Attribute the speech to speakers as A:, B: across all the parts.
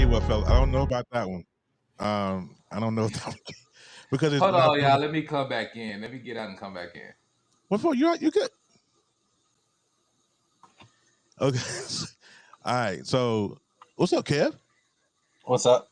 A: tell you what, fella, I don't know about that one. I don't know because it's
B: Hold
A: not.
B: on, y'all. Let me come back in. Let me get out and come back in.
A: What for? You good? Okay. All right. So, what's up, Kev?
C: What's up?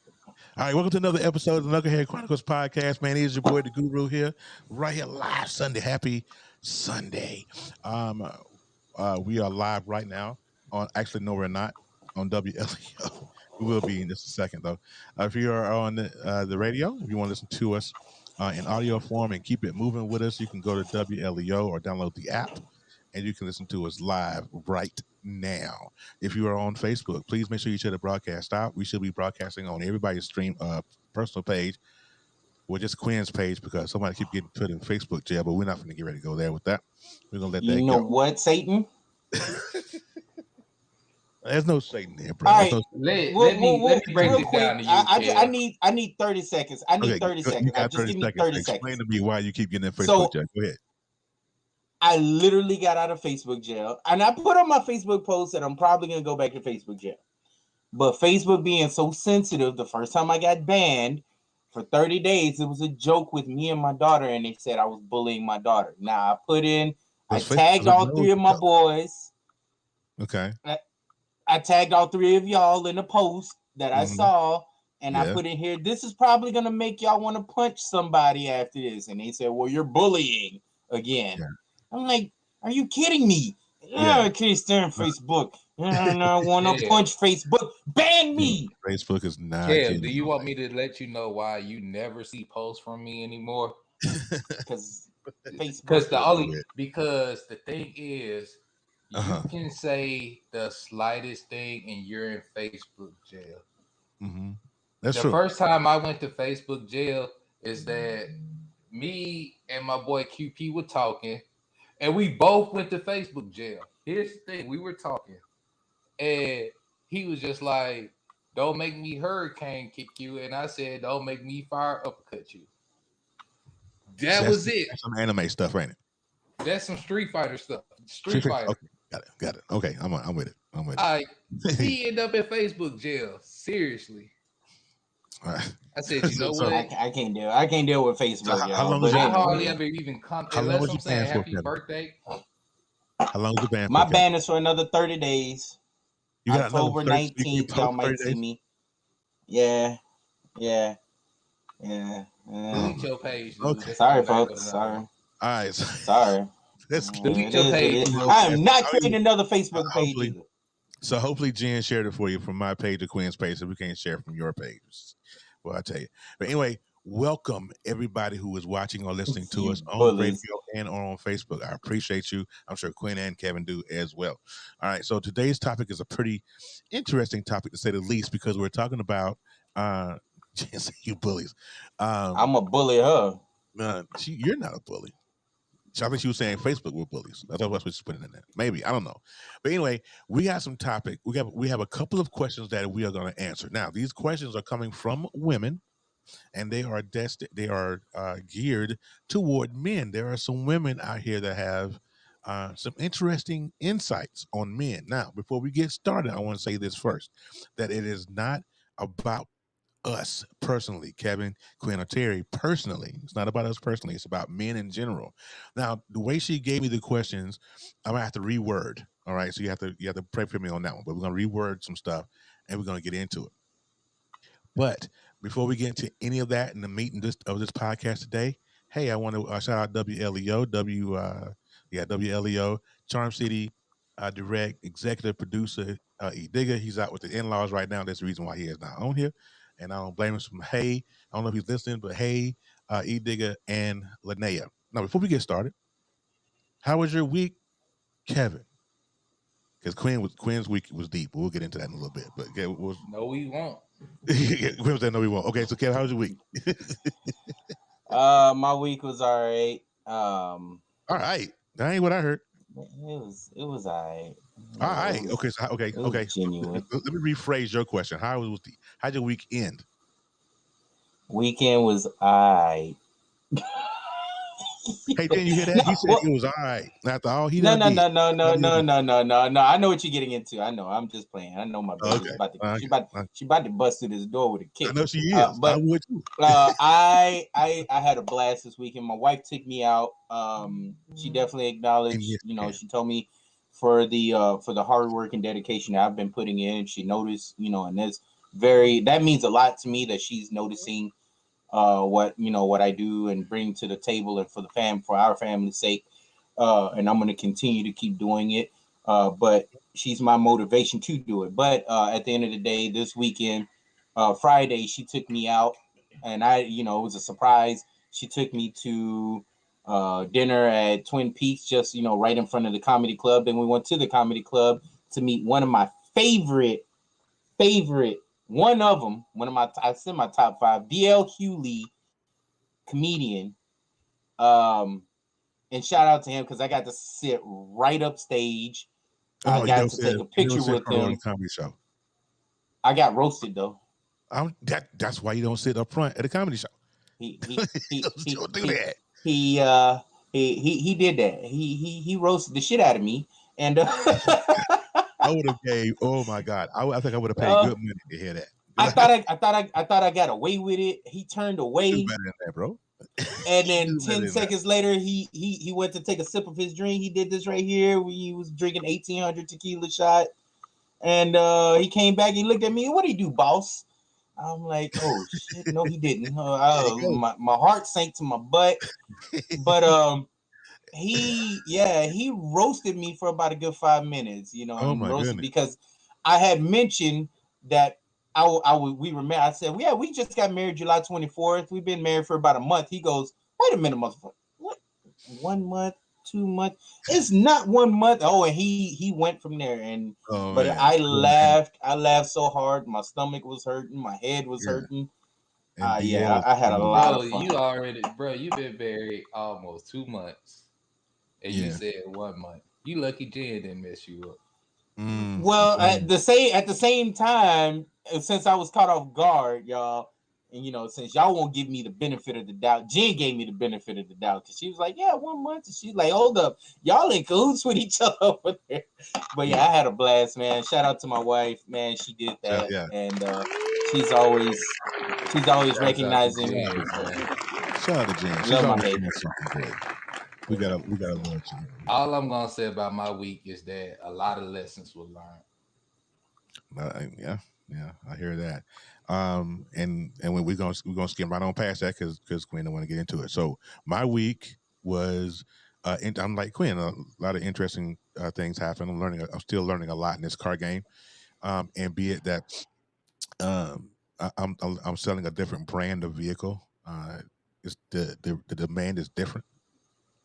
A: All right, welcome to another episode of the Knucklehead Chronicles podcast. Man, here's your boy, the Guru, here, right here live Sunday. Happy Sunday. We are live right now on. Actually, no, we're not on WLEO. We will be in just a second, though. If you are on the radio, if you want to listen to us in audio form and keep it moving with us, you can go to WLEO or download the app, and you can listen to us live right now. If you are on Facebook, please make sure you share the broadcast out. We should be broadcasting on everybody's stream personal page, or just Quinn's page, because somebody keep getting put in Facebook jail, but we're not going to get ready to go there with that. We're going to let that go.
C: You know what, Satan?
A: There's no Satan there, bro.
C: All right.
B: Let me break
C: real
B: it
C: quick.
B: down to you,
C: I need 30 seconds. I need 30 seconds.
A: You got
C: Just
A: 30
C: give me
A: seconds.
C: 30
A: Explain
C: seconds.
A: to me why you keep getting in Facebook jail. Go ahead.
C: I literally got out of Facebook jail, and I put on my Facebook post that I'm probably going to go back to Facebook jail. But Facebook being so sensitive, the first time I got banned for 30 days, it was a joke with me and my daughter, and they said I was bullying my daughter. Now, I tagged all three of my boys.
A: Okay.
C: I tagged all three of y'all in a post that I saw, and I put in here, this is probably going to make y'all want to punch somebody after this. And they said, well, you're bullying again. Yeah. I'm like, are you kidding me? I can't stand Facebook. I want to punch Facebook. Ban me.
A: Facebook is not.
B: Kev, do you want me to let you know why you never see posts from me anymore?
C: Because
B: the thing is, you can say the slightest thing and you're in Facebook jail.
A: Mm-hmm. That's
B: the
A: true.
B: First time I went to Facebook jail is that me and my boy QP were talking, and we both went to Facebook jail. Here's the thing: we were talking, and he was just like, "Don't make me hurricane kick you," and I said, "Don't make me fire uppercut you." That was it.
A: That's some anime stuff, ain't it?
B: That's some Street Fighter stuff. Street Fighter.
A: Okay. Got it. Okay, I'm with it.
B: He ended up in Facebook jail. Seriously.
A: All right.
B: I said, you know what?
C: I can't deal. I can't deal with Facebook.
A: How long was
B: I hardly ever even come unless I'm saying happy birthday.
A: How long was the ban?
C: My ban is for another 30 days.
A: You got
C: October 19th. Y'all might see me. Yeah.
B: Delete your page. Dude.
C: Okay. Sorry, folks. Sorry.
A: All right.
C: Sorry.
B: Delete your page.
C: I am not creating another Facebook page either.
A: So hopefully Jen shared it for you from my page to Quinn's page, so we can't share from your page. Well, I tell you. But anyway, welcome everybody who is watching or listening to us on radio and on Facebook. I appreciate you. I'm sure Quinn and Kevin do as well. All right. So today's topic is a pretty interesting topic, to say the least, because we're talking about you bullies.
C: I'm a bully her.
A: You're not a bully. I think she was saying Facebook were bullies. I thought that's what she's putting in there. Maybe, I don't know. But anyway, we got some topic. We have a couple of questions that we are going to answer. Now, these questions are coming from women, and they are geared toward men. There are some women out here that have some interesting insights on men. Now, before we get started, I want to say this first, that it is not about us personally, Kevin, Quinn, or Terry personally. It's not about us personally. It's about men in general. Now, the way she gave me the questions, I'm gonna have to reword. All right, so you have to pray for me on that one. But we're gonna reword some stuff, and we're gonna get into it. But before we get into any of that in the meat of this podcast today, hey, I want to shout out WLEO, WLEO, Charm City Direct Executive Producer E Digger. He's out with the in-laws right now. That's the reason why he is not on here. And I don't blame him from I don't know if he's listening, but E Digger and Linnea. Now, before we get started, how was your week, Kevin? Because Quinn's week was deep. We'll get into that in a little bit. But
B: no, we won't.
A: Quinn was saying no, we won't. Okay, so Kevin, how was your week?
C: My week was all right.
A: All right, that ain't what I heard.
C: It was all right.
A: All right. Okay.
C: Genuine.
A: Let me rephrase your question. How'd your week end?
C: Weekend was all right.
A: Hey, didn't you hear that? He said it was all right. After all he
C: No.
A: done did.
C: I know what you're getting into. I know. I'm just playing. I know my
A: Oh,
C: baby's
A: okay.
C: about to.
A: Okay.
C: She about to bust through this door with a
A: I
C: kick.
A: know she is. I
C: But
A: would too.
C: I had a blast this weekend. My wife took me out. She definitely acknowledged. She told me for the hard work and dedication that I've been putting in. She noticed. And that means a lot to me that she's noticing what I do and bring to the table and for our family's sake. And I'm going to continue to keep doing it. But she's my motivation to do it. But at the end of the day, this weekend, Friday, she took me out, and it was a surprise. She took me to dinner at Twin Peaks, just right in front of the comedy club. Then we went to the comedy club to meet one of my favorite, one of my I said my top 5, DL Hewley, comedian. And shout out to him because I got to sit right up stage. I
A: Oh,
C: got to take a picture with
A: on a
C: him.
A: comedy show.
C: I got roasted though.
A: That's why you don't sit up front at a comedy show.
C: He
A: don't do that.
C: He did that. He roasted the shit out of me, and
A: I would have gave. Oh my God! I think I would have paid good money to hear that.
C: I thought I got away with it. He turned away.
A: You do better than that, bro.
C: And then 10 seconds later, he went to take a sip of his drink. He did this right here. He was drinking 1,800 tequila shot, and he came back. He looked at me. What do you do, boss? I'm like, oh shit, no, he didn't. My heart sank to my butt. But he roasted me for about a good 5 minutes,
A: Oh
C: and
A: my
C: roasted
A: goodness.
C: because I had mentioned that we were married. I said, yeah, we just got married July 24th. We've been married for about a month. He goes, wait a minute, motherfucker. What? 1 month, 2 months? It's not 1 month. Oh, and he went from there. And but I laughed. I laughed so hard. My stomach was hurting. My head was hurting. I had a lot of fun.
B: You've been married almost 2 months, and you said 1 month. You lucky Jen didn't mess you up.
C: Well, at the same time, since I was caught off guard, y'all, and since y'all won't give me the benefit of the doubt, Jen gave me the benefit of the doubt because she was like, "Yeah, 1 month," and she's like, "Hold up, y'all in cahoots with each other over there." But yeah, I had a blast, man. Shout out to my wife, man. She did that, and she's always recognizing.
A: Shout out to Jen. She's
C: Love my
A: always
C: baby.
A: doing something good. We gotta love Jen.
B: All I'm gonna say about my week is that a lot of lessons were learned.
A: Yeah, I hear that. And we're gonna skim right on past that because Quinn don't want to get into it. So my week was, I'm like Quinn. A lot of interesting things happen. I'm still learning a lot in this car game. And be it that I'm selling a different brand of vehicle. It's the demand is different.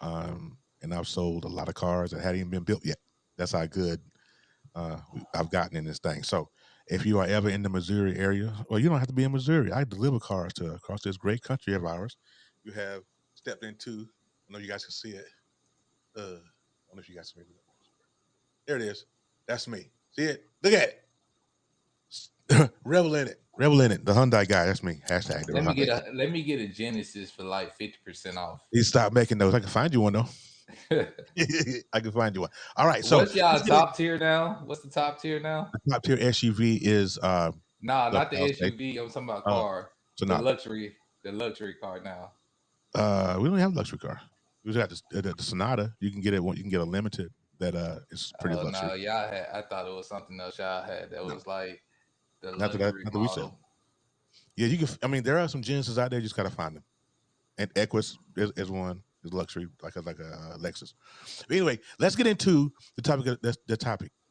A: And I've sold a lot of cars that hadn't even been built yet. That's how good I've gotten in this thing. So if you are ever in the Missouri area, well, you don't have to be in Missouri. I deliver cars to across this great country of ours. You have stepped into. I know you guys can see it. I don't know if you guys can see it. There it is. That's me. See it? Look at it. Revel in it. Revel in it. The Hyundai guy. That's me. Hashtag.
B: Let me get a Genesis for like 50% off.
A: He stopped making those. I can find you one though. I can find you one. All right. So
B: what's y'all top tier now? What's the top tier now?
A: The top tier SUV is
B: not the SUV. I'm talking about car.
A: Sonata.
B: The luxury car now.
A: We don't have a luxury car. We got the Sonata. You can get it. You can get a limited that is pretty luxury.
B: No, y'all had. I thought it was something else y'all had that was like the luxury model.
A: Yeah, you can. I mean, there are some Genesis out there. You just gotta find them. And Equus is one. Is luxury like a Lexus. But anyway, let's get into the topic.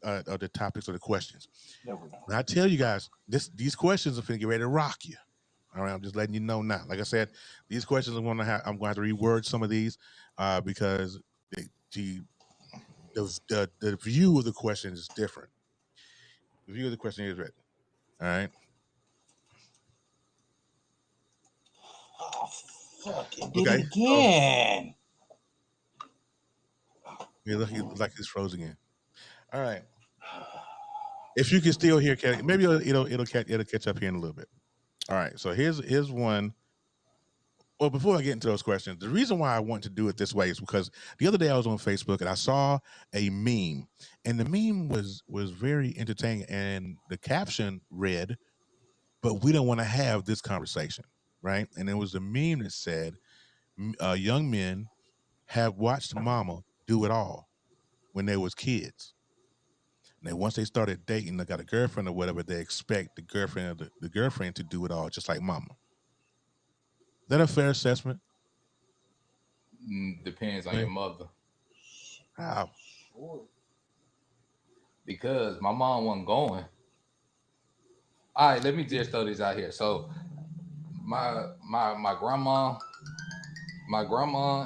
A: The topics of the questions. And I tell you guys, these questions are finna get ready to rock you. All right, I'm just letting you know now. Like I said, these questions I'm going to have to reword some of these because the view of the question is different. The view of the question is written. All right.
C: Oh, fuck! It did it again.
A: It looks like it's frozen again. All right. If you can still hear, maybe it'll catch up here in a little bit. All right. So here's one. Well, before I get into those questions, the reason why I want to do it this way is because the other day I was on Facebook and I saw a meme, and the meme was very entertaining, and the caption read, "But we don't want to have this conversation," right? And it was a meme that said, "Young men have watched mama do it all when they was kids. And then once they started dating, they got a girlfriend or whatever, they expect the girlfriend or the girlfriend to do it all just like mama." Is that a fair assessment?
B: Depends on your
A: Right.
B: mother.
A: How?
B: Because my mom wasn't going. All right, let me just throw this out here. So my grandma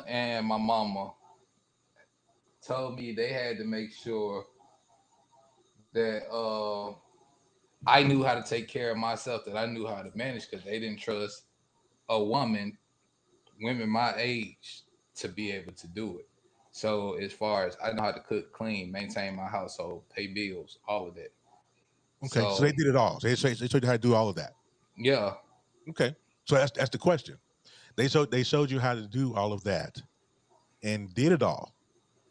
B: and my mama told me they had to make sure that I knew how to take care of myself, that I knew how to manage, because they didn't trust a women my age, to be able to do it. So as far as I know how to cook, clean, maintain my household, pay bills, all of that.
A: Okay, so they
B: So
A: did it all. So they showed you how to do all of that.
B: yeah,
A: Okay, so that's the question. They showed you how to do all of that and did it all.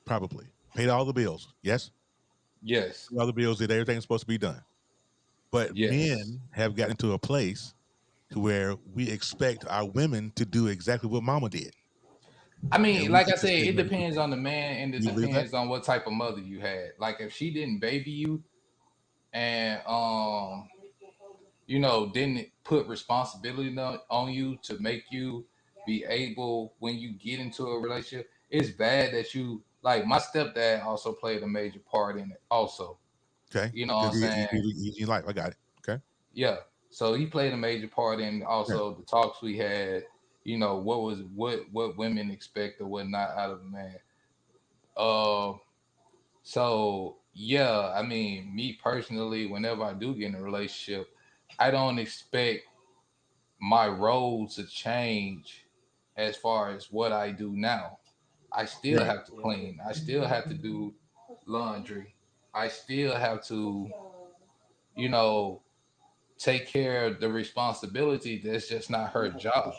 A: Probably paid all the bills. Yes,
B: yes,
A: all the bills did everything supposed to be done. But
B: yes.
A: men have gotten to a place to where we expect our women to do exactly what mama did,
B: I
A: and
B: mean,
A: we
B: like I
A: think
B: said,
A: it's
B: it
A: ignorant.
B: depends on the man, and it
A: You believe that?
B: depends on what type of mother you had. Like if she didn't baby you and didn't put responsibility on you to make you be able, when you get into a relationship, it's bad that you, like, my stepdad also played a major part in it also.
A: Okay,
B: You know what I'm
A: because
B: saying?
A: you like. I got it. Okay.
B: Yeah. So he played a major part in
A: Yeah.
B: also the talks we had, what women expect or what not out of a man. Uh so yeah, I mean, me personally, whenever I do get in a relationship, I don't expect my role to change as far as what I do now. I still
A: Right.
B: have to clean. I still have to do laundry. I still have to, you know, take care of the responsibility. That's just not her job.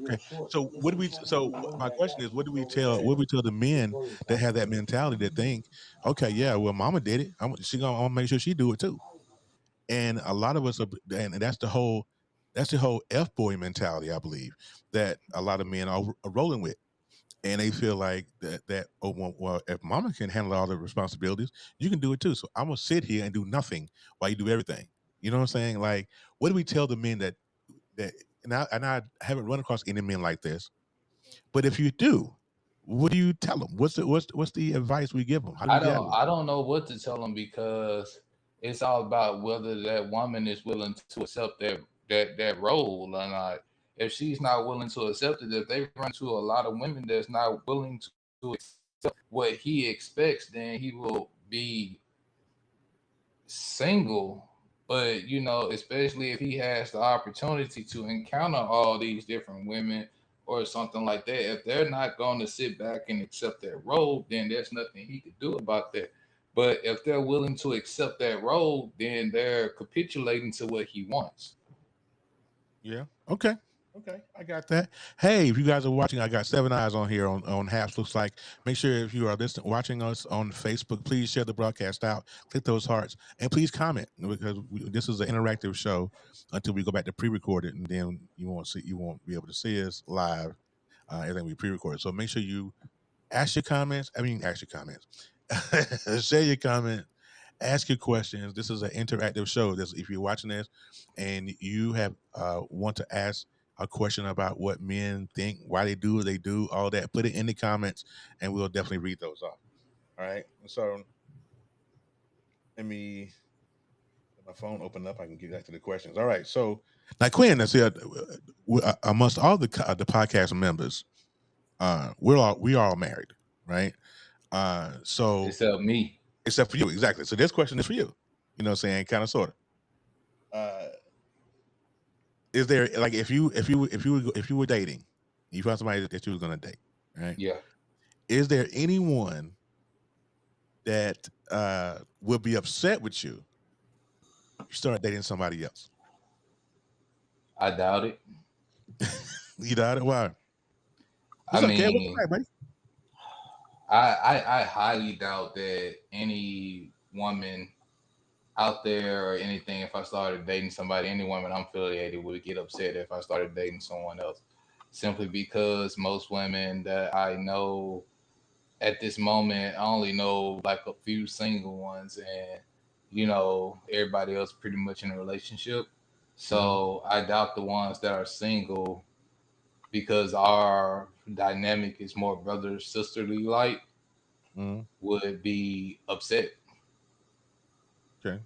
A: Okay. So what do we? So my question is, what do we tell the men that have that mentality that think, okay, yeah, well, mama did it. I'm gonna make sure she do it too. And a lot of us are, and that's the whole f boy mentality. I believe that a lot of men are rolling with, and they feel like that oh well, if mama can handle all the responsibilities, you can do it too. So I'm gonna sit here and do nothing while you do everything. You know what I'm saying? Like, what do we tell the men that and I haven't run across any men like this, but if you do, what do you tell them? What's the advice we give them? How do we
B: I
A: get out
B: don't
A: of it?
B: I don't know what to tell them, because it's all about whether that woman is willing to accept that role or not. If she's not willing to accept it, if they run to a lot of women that's not willing to accept what he expects, then he will be single. But especially if he has the opportunity to encounter all these different women or something like that, if they're not going to sit back and accept that role, then there's nothing he could do about that. But if they're willing to accept that role, then they're capitulating to what he wants.
A: Yeah. Okay. Okay. I got that. Hey, if you guys are watching, I got 7 eyes on here on Haps. Looks like. Make sure if you are listening, watching us on Facebook, please share the broadcast out. Click those hearts and please comment, because this is an interactive show until we go back to pre-recorded, and then you won't be able to see us live. Everything we pre-recorded. So make sure you ask your comments. I mean, ask your comments. Share your comment. Ask your questions. This is an interactive show. If you're watching this and you have want to ask a question about what men think, why they do what they do, all that, put it in the comments, and we'll definitely read those off. All right. So let me let my phone open up. I can get back to the questions. All right. So now, Quinn, I said, amongst all the podcast members, we are all married, right? So
B: Except me.
A: except for you, exactly. So this question is for you. You know what I'm saying? Kind of sort of. Uh is there, like, if you were dating, you found somebody that you was gonna date, right?
B: Yeah,
A: Is there anyone that would be upset with you if you start dating somebody else?
B: I doubt it.
A: You doubt it? Why?
B: I
A: It's okay. What's
B: mean,
A: right, buddy?
B: I highly doubt that any woman out there or anything, if I started dating somebody, any woman I'm affiliated would get upset if I started dating someone else. Simply because most women that I know at this moment, I only know like a few single ones, and everybody else pretty much in a relationship.
A: Mm-hmm.
B: So I doubt the ones that are single, because our dynamic is more brother sisterly like,
A: Mm-hmm.
B: would be upset.
A: Okay.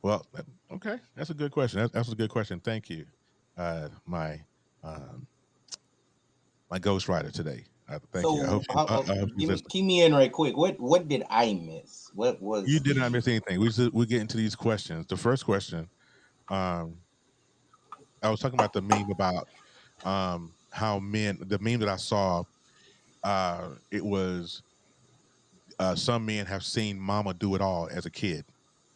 A: Well, okay. That's a good question. That's a good question. Thank you, my um, my ghostwriter today. Thank you. I hope
C: So,
A: I hope she's listening.
C: keep me in right quick. What did I miss? What
A: You
C: was
A: did not
C: the?
A: miss anything. We get into these questions. The first question, um, I was talking about the meme about how men. The meme that I saw, it was some men have seen mama do it all as a kid.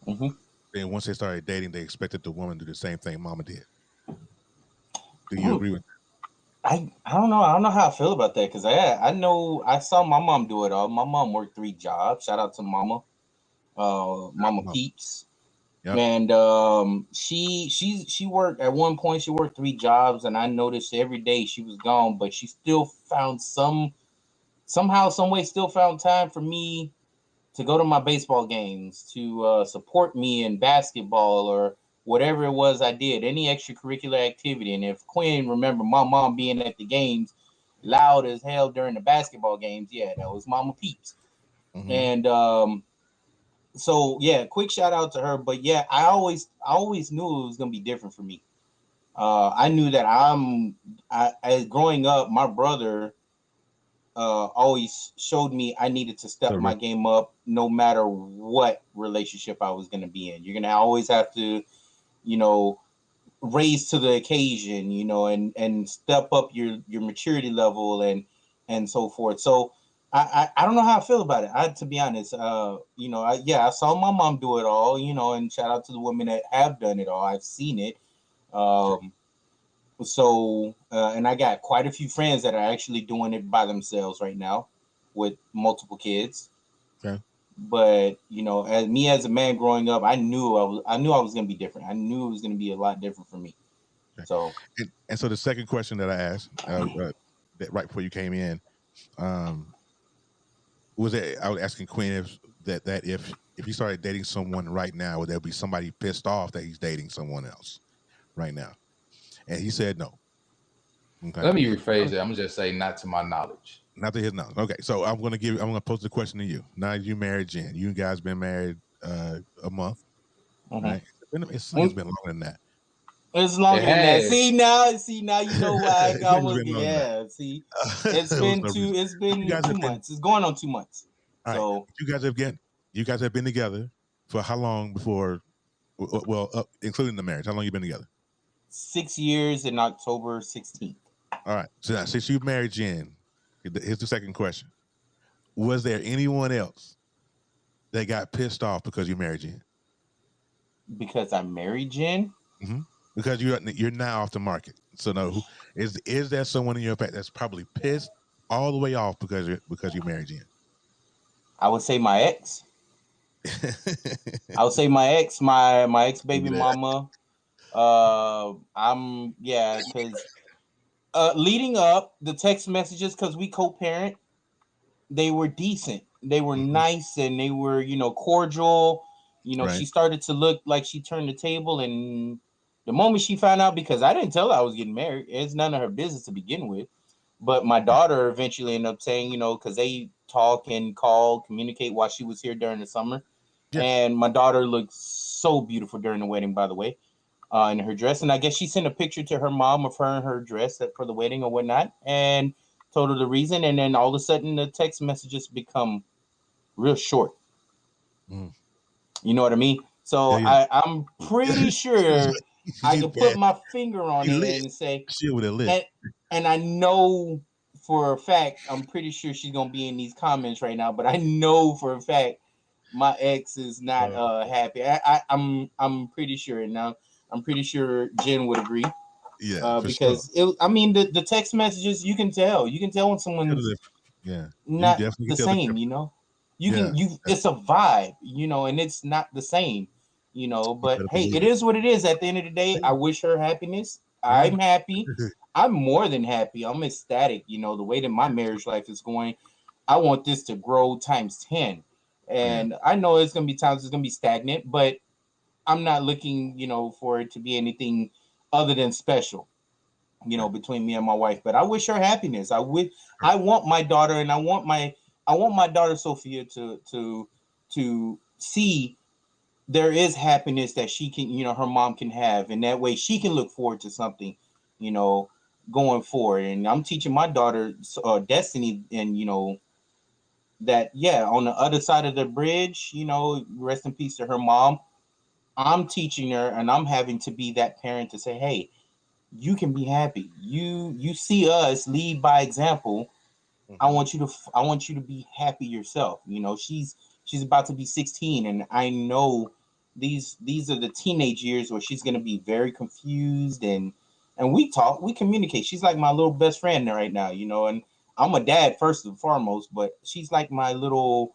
C: Mhm.
A: Then once they started dating, they expected the woman to do the same thing mama did. Do you
C: I'm-
A: agree with
C: I don't know. I don't know how I feel about that because I know I saw my mom do it all. My mom worked 3 jobs. Shout out to Mama, Mama
A: that?
C: Peeps.
A: Yep.
C: And she worked at one point. She worked 3 jobs, and I noticed every day she was gone, but she still found somehow, some way, still found time for me to go to my baseball games, to support me in basketball or whatever it was I did, any extracurricular activity. And if Quinn remember my mom being at the games, loud as hell during the basketball games, yeah, that was Mama Peeps.
A: Mm-hmm.
C: And so yeah, quick shout out to her. But yeah, I always knew it was gonna be different for me. I knew that as growing up, my brother always showed me I needed to step
A: So,
C: my game up no matter what relationship I was gonna be in. You're gonna always have to, you know, raise to the occasion, and step up your maturity level and so forth. So I don't know how I feel about it. To be honest, I saw my mom do it all, and shout out to the women that have done it all. I've seen it.
A: sure.
C: And I got quite a few friends that are actually doing it by themselves right now with multiple kids.
A: Okay.
C: But as a man growing up, I knew I was gonna be different. I knew it was gonna be a lot different for me.
A: Okay.
C: So
A: And so the second question that I asked, that right before you came in, um, was that I was asking Quinn if he started dating someone right now, would there be somebody pissed off that he's dating someone else right now? And he said no. Okay.
B: Let me rephrase it. I'm gonna just say, not to my knowledge.
A: Not to his knowledge. Okay. So I'm gonna pose the question to you. Now you married Jen. You guys been married a month,
C: mhm.
A: right? It seems like it's
C: Mm,
A: been longer than that.
C: it's
B: It
C: longer than that.
B: has.
C: See now, you know why
A: It
C: I
A: seems like
C: was.
A: it's been longer than that.
C: Yeah, see, it's
A: There was
C: been
A: no
C: two.
A: reason.
C: It's
A: But you
C: been
A: guys
C: two
A: have been
C: months. It's going on 2 months.
A: all right.
C: So
A: You guys have been together for how long before? Well, including the marriage. How long you been together?
C: 6 years in October 16th.
A: All right. So now, since you married Jen, here's the second question: was there anyone else that got pissed off because you married Jen?
C: Because I married Jen.
A: Mm-hmm. Because you're now off the market. So no, is there someone in your fact that's probably pissed all the way off because you married Jen?
C: I would say my ex.
A: Give
C: I would say my ex, my ex baby
A: me that.
C: mama. I'm yeah, because leading up the text messages, because we co-parent, they were decent. They were
A: Mm-hmm.
C: nice and they were, cordial.
A: Right.
C: She started to look like she turned the table, and the moment she found out, because I didn't tell her I was getting married, it's none of her business to begin with. But my daughter eventually ended up saying, because they talk and call, communicate while she was here during the summer.
A: Yeah.
C: And my daughter looked so beautiful during the wedding, by the way, in her dress. And I guess she sent a picture to her mom of her in her dress for the wedding or whatnot, and told her the reason. And then all of a sudden, the text messages become real short.
A: Mm.
C: You know what I mean?
A: Yeah.
C: So
A: Yeah.
C: I'm pretty sure I
A: She's
C: can put
A: bad.
C: my finger on
A: She
C: it
A: lit.
C: and say,
A: She would have lit.
C: and and I know for a fact, I'm pretty sure she's gonna be in these comments right now, but I know for a fact my ex is not
A: Uh,
C: happy. I'm pretty sure. Now I'm pretty sure Jen would agree.
A: Yeah, for sure.
C: Because the text messages, you can tell when someone's
A: Yeah, you
C: not
A: definitely
C: the
A: can tell the
C: same.
A: difference.
C: It's a vibe, and it's not the same, but
A: better
C: hey,
A: believe
C: it
A: it.
C: is what it is. At the end of the day, I wish her happiness.
A: Yeah.
C: I'm happy. I'm more than happy. I'm ecstatic, the way that my marriage life is going. I want this to grow times 10. And I know it's going to be times it's going to be stagnant, but I'm not looking, for it to be anything other than special, between me and my wife. But I wish her happiness. I want my daughter, and I want my daughter Sophia to see there is happiness that she can, her mom can have, and that way she can look forward to something, going forward. And I'm teaching my daughter Destiny, and that, yeah, on the other side of the bridge, rest in peace to her mom. I'm teaching her, and I'm having to be that parent to say, hey, you can be happy. You see us lead by example. I want you to be happy yourself. She's about to be 16, and I know these are the teenage years where she's going to be very confused, and we communicate. She's like my little best friend right now, and I'm a dad first and foremost, but she's like my little,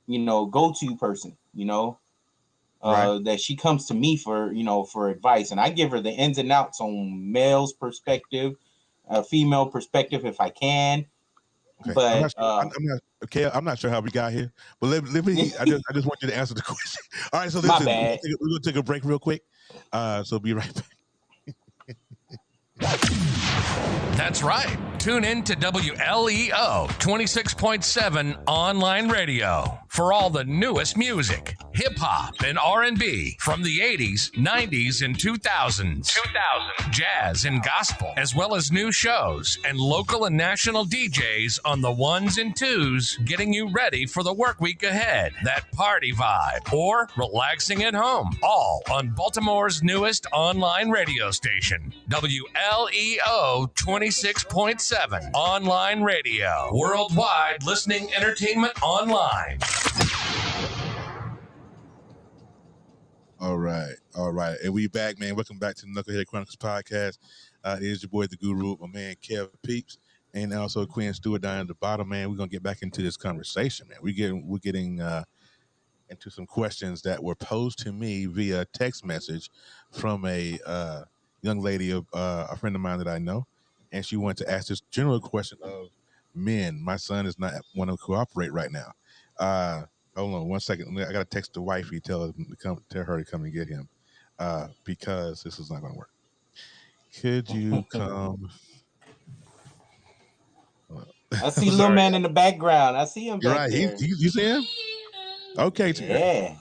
C: go-to person, that she comes to me for advice, and I give her the ins and outs on male's perspective, female perspective if I can.
A: Okay, I'm not
C: But
A: sure. I'm not okay. I'm not sure how we got here, but let me. I just want you to answer the question. All right, so
C: my
A: listen,
C: bad.
A: we're gonna take a break real quick. So be right back.
D: That's right. Tune in to WLEO 26.7 online radio for all the newest music, hip hop, and R&B from the 80s, 90s, and 2000s. Jazz and gospel, as well as new shows and local and national DJs on the ones and twos, getting you ready for the work week ahead. That party vibe or relaxing at home, all on Baltimore's newest online radio station, WLEO 26.7 online radio. Worldwide listening entertainment online.
A: All right, and we back, man. Welcome back to the Knucklehead Chronicles podcast. It is your boy, the Guru, my man Kev Peeps, and also Quinn Stewart down at the bottom, man. We're gonna get back into this conversation, man. We're getting into some questions that were posed to me via text message from a young lady, a friend of mine that I know, and she wanted to ask this general question of men. My son is not want to cooperate right now. Hold on 1 second. I got to text the wifey, tell her to come and get him, because this is not going to work. Could you come?
C: I see little man in the background. I see him
A: You're
C: back
A: right.
C: there.
A: You see him? Okay,
C: yeah.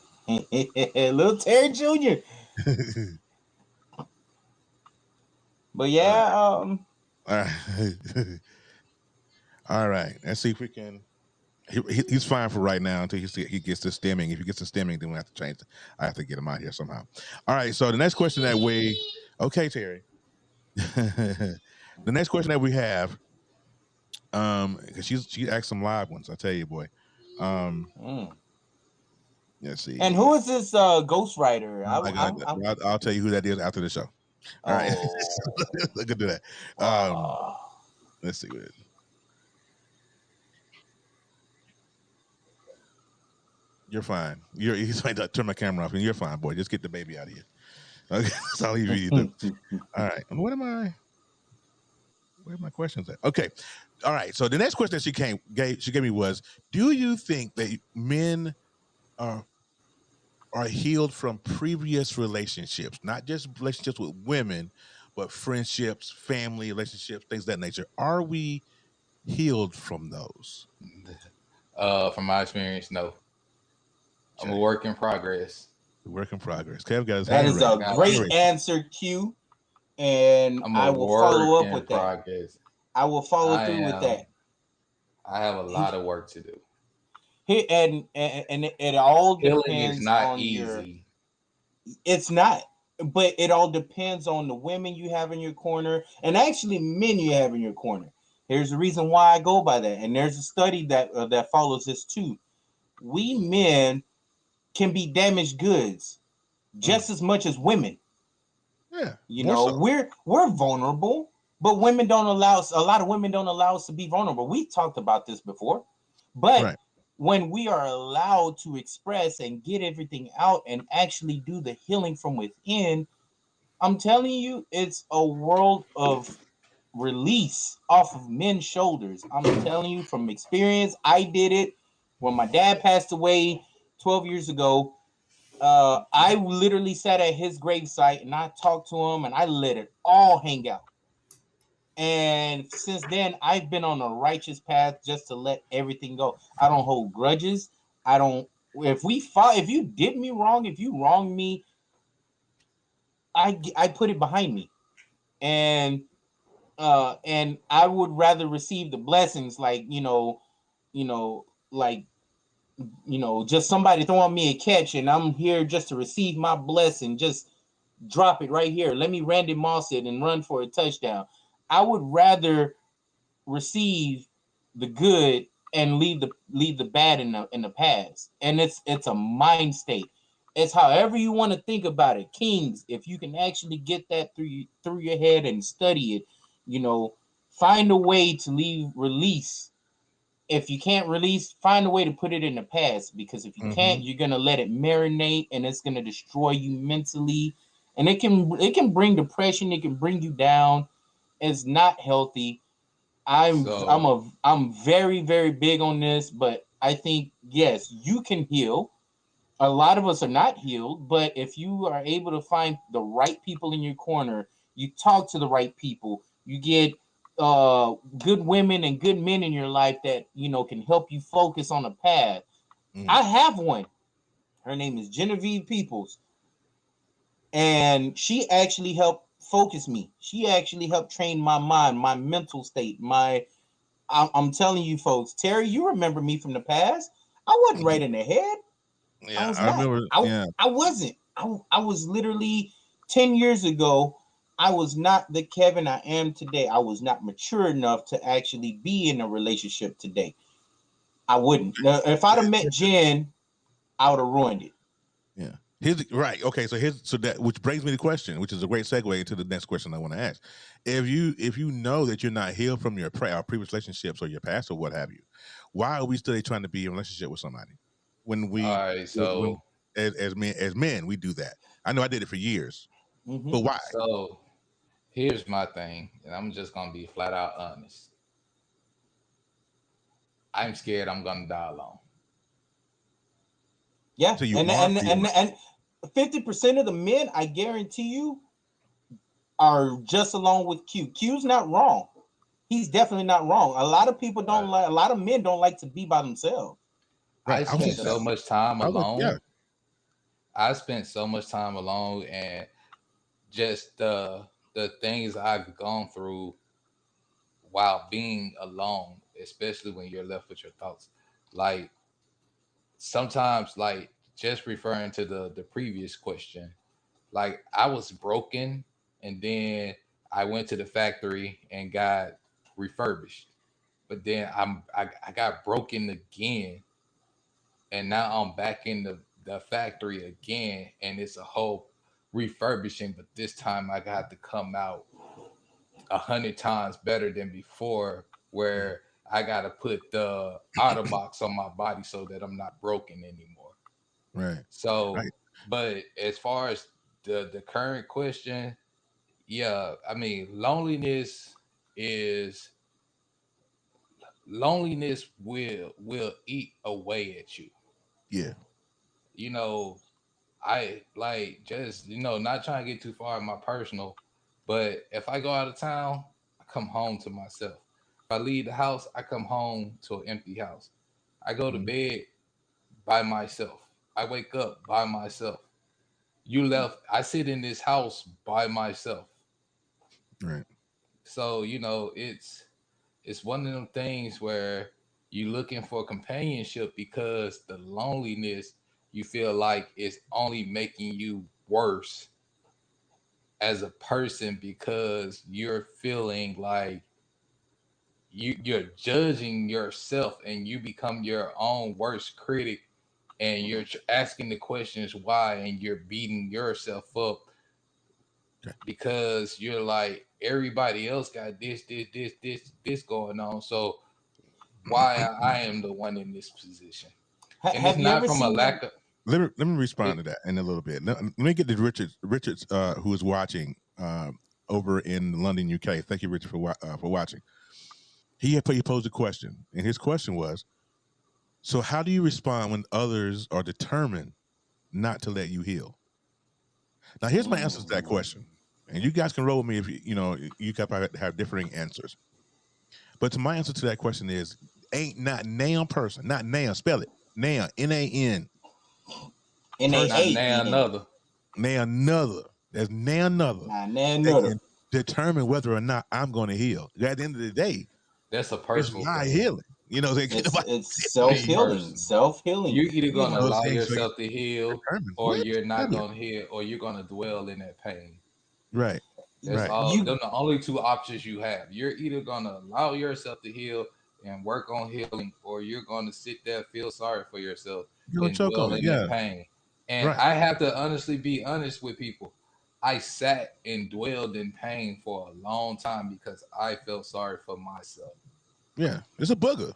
C: Little Terry Jr. But yeah,
A: All right. All right. Let's see if we can. He's fine for right now until he gets to stemming. If he gets to stemming, then we have to change. I have to get him out here somehow. All right. So the next question that we, okay, Terry. The next question that we have, because she asked some live ones. I tell you, boy. Let's see.
C: And who is this ghostwriter?
A: I'll tell you who that is after the show. All right. I could do that. Let's see what it is. You're fine. He's trying to turn my camera off, and you're fine, boy. Just get the baby out of here. Okay, that's all you really do. All right. Where are my questions at? Okay. All right. So the next question that she gave me was, do you think that men are healed from previous relationships, not just relationships with women, but friendships, family relationships, things of that nature? Are we healed from those?
B: From my experience, no. I'm a work in progress.
A: Work in progress. Kev got his
C: That
A: hand
C: is
A: raised.
C: a great answer, Q. And I will follow up with that. I will follow through with that.
B: I have a lot of work to do.
C: And it all depends.
B: Healing is not
C: on
B: easy.
C: It's not, but it all depends on the women you have in your corner, and actually men you have in your corner. Here's the reason why I go by that, and there's a study that follows this too. We men can be damaged goods just as much as women.
A: Yeah,
C: You
A: more
C: know,
A: so.
C: we're vulnerable, but women don't allow us. A lot of women don't allow us to be vulnerable. We talked about this before, but
A: Right.
C: when we are allowed to express and get everything out and actually do the healing from within, I'm telling you, it's a world of release off of men's shoulders. I'm telling you from experience. I did it when my dad passed away 12 years ago. I literally sat at his gravesite and I talked to him and I let it all hang out. And since then, I've been on a righteous path just to let everything go. I don't hold grudges. I don't. If we fought, if you did me wrong, if you wronged me, I put it behind me, and I would rather receive the blessings, like you know, like just somebody throwing me a catch, and I'm here just to receive my blessing. Just drop it right here. Let me Randy Moss it and run for a touchdown. I would rather receive the good and leave the bad in the past. And it's a mind state. It's however you want to think about it. Kings, if you can actually get that through your head and study it, find a way to release. If you can't release, find a way to put it in the past, because if you can't, you're gonna let it marinate and it's gonna destroy you mentally. And it can bring depression, it can bring you down. It's not healthy.
B: So
C: I'm very, very big on this, but I think yes, you can heal. A lot of us are not healed, but if you are able to find the right people in your corner, you talk to the right people, you get good women and good men in your life that can help you focus on a path.
A: Mm.
C: I have one. Her name is Genevieve Peoples, and she actually helped focus me. She actually helped train my mind, my mental state, my I'm telling you, folks. Terry, you remember me from the past. I wasn't right in the head. I
A: Yeah,
C: was
A: I
C: not.
A: remember. Yeah,
C: I wasn't. I was literally 10 years ago. I was not the Kevin I am today. I was not mature enough to actually be in a relationship today. I wouldn't. Now, if I'd have met Jen, I would have ruined it.
A: yeah. Here's right. Okay, so that which brings me to the question, which is a great segue into the next question I want to ask. If you know that you're not healed from your previous relationships or your past or what have you, why are we still trying to be in a relationship with somebody when
B: all
A: we
B: right,
A: when as men we do that? I know I did it for years,
C: Mm-hmm.
A: but why?
B: so here's my thing, and I'm just gonna be flat out honest. I'm scared I'm gonna die alone.
C: Yeah,
A: So you
C: and
A: are
C: and
A: or you
C: and
A: aren't?
C: and 50% of the men, I guarantee you, are just along with Q. Q's not wrong. He's definitely not wrong. A lot of people don't
B: But
C: like. A lot of men don't like to be by themselves.
B: I
A: Right. I was
B: spent
A: thinking that.
B: so much time
A: I was like, yeah,
B: alone. I spent so much time alone, and just the things I've gone through while being alone, especially when you're left with your thoughts. Like sometimes, like just referring to the previous question, like I was broken, and then I went to the factory and got refurbished. But then I got broken again, and now I'm back in the factory again, and it's a whole refurbishing. But this time I got to come out 100 times better than before,
A: mhm,
B: where I got to put the Otterbox on my body so that I'm not broken anymore.
A: right,
B: So,
A: right,
B: but as far as the current question, yeah, I mean, is loneliness will eat away at you.
A: yeah,
B: You know, I like just not trying to get too far in my personal, but if I go out of town, I come home to myself. If I leave the house, I come home to an empty house. I go to
A: mhm,
B: bed by myself. I wake up by myself. You left. I sit in this house by myself.
A: right,
B: So it's one of them things where you're looking for companionship because the loneliness you feel like is only making you worse as a person, because you're feeling like you're judging yourself and you become your own worst critic, and you're asking the questions why, and you're beating yourself up
A: Okay.
B: because you're like everybody else got this going on. So why I am the one in this position? And it's
C: Have you
B: not
C: ever
B: from a
C: seen that?
B: lack of
A: Let me respond to
B: it.
A: that in a little bit. Let me get to Richards, who is watching over in London, UK. Thank you, Richard, for watching. He posed a question, and his question was: so, how do you respond when others are determined not to let you heal? Now, here's my answer to that question, and you guys can roll with me if you guys have differing answers. But to my answer to that question is: ain't not nan person, not nan. Spell it nan, NAN
B: Not
A: person,
B: now another.
A: nan another. There's nan another that
C: Another.
A: can determine whether or not I'm going to heal. At the end of the day,
B: That's a
A: it's
B: personal
A: my
B: thing.
A: healing. You know, they can't
C: It's
A: nobody
C: it's
A: tell
C: self
B: It's
A: me.
C: healing,
B: personal.
C: self healing.
B: You're either
C: You
B: gonna
A: You know what
C: know,
A: I'm
B: allow
A: saying? So
B: yourself to heal,
A: determined.
B: or
A: What?
B: you're not
A: Tell me.
B: gonna heal, or you're gonna dwell in that pain.
A: Right.
B: That's
A: Right.
B: all.
C: you
B: Them the only two options you have. You're either gonna allow yourself to heal and work on healing, or you're gonna sit there, feel sorry for yourself,
A: You're gonna
B: and
A: choke on
B: dwell
A: it.
B: in
A: Yeah.
B: that pain. And
A: Right.
B: I have to honestly be honest with people. I sat and dwelled in pain for a long time because I felt sorry for myself.
A: Yeah. It's a booger.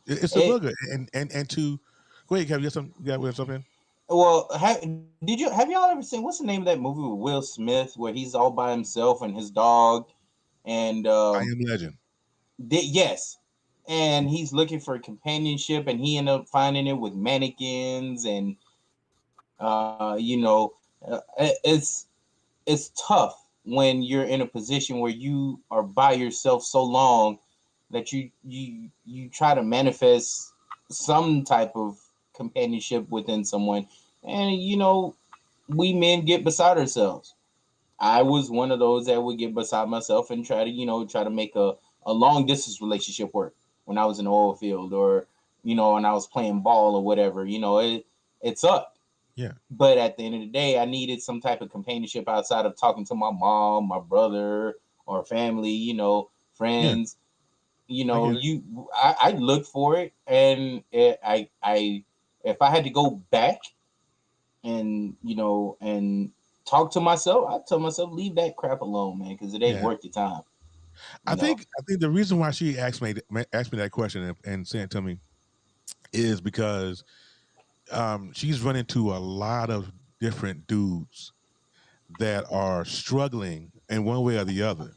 A: It's a
C: it
A: booger. And to go ahead, Kevin. You got something?
C: well have y'all ever seen what's the name of that movie with Will Smith where he's all by himself and his dog and
A: I Am Legend.
C: yes, and he's looking for companionship and he ended up finding it with mannequins and it's tough when you're in a position where you are by yourself so long that you try to manifest some type of companionship within someone, and we men get beside ourselves. I was one of those that would get beside myself and try to make a long distance relationship work when I was in the oil field, or when I was playing ball or whatever. It sucked.
A: Yeah.
C: But at the end of the day, I needed some type of companionship outside of talking to my mom, my brother, or family,
A: Yeah.
C: friends.
A: I get it.
C: I look for it, and I if I had to go back and and talk to myself, I tell myself leave that crap alone, man, because it ain't
A: Yeah.
C: worth the time.
A: I
C: You know.
A: think the reason why she asked me that question and sent it to me is because she's run into a lot of different dudes that are struggling in one way or the other,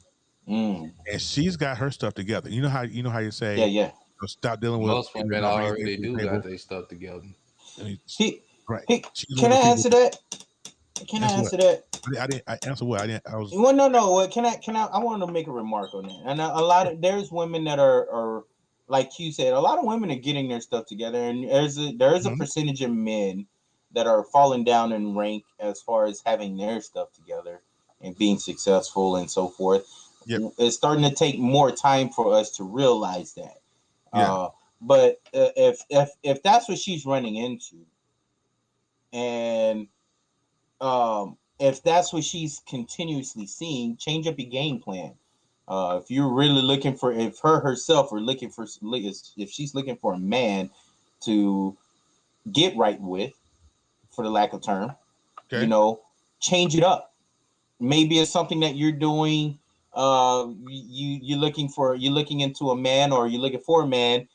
C: Mm.
A: and she's got her stuff together. You know how you
C: Yeah,
A: say,
C: yeah.
A: stop dealing with
B: Most
A: people
B: women
A: that don't bring things
B: already
A: to the
B: do got
A: table.
B: their stuff together.
A: I mean,
C: He,
A: right?
C: he,
A: She's
C: can
A: one
C: I
A: of the people.
C: answer that? Can I
A: Answer what?
C: answer that?
A: I didn't. I answer what? I didn't. I was.
C: Well, no, no. What can I? I want to make a remark on that. And a lot of there's women that are like you said. A lot of women are getting their stuff together, and there is a
A: Mhm.
C: percentage of men that are falling down in rank as far as having their stuff together and being successful and so forth.
A: Yep.
C: It's starting to take more time for us to realize that.
A: Yeah.
C: But if that's what she's running into, and if that's what she's continuously seeing, change up your game plan. If you're really looking for, if her herself are looking for, if she's looking for a man to get right with, for the lack of term, you
A: Okay.
C: know, change it up. Maybe it's something that you're doing. You're looking into a man, or you're looking for a man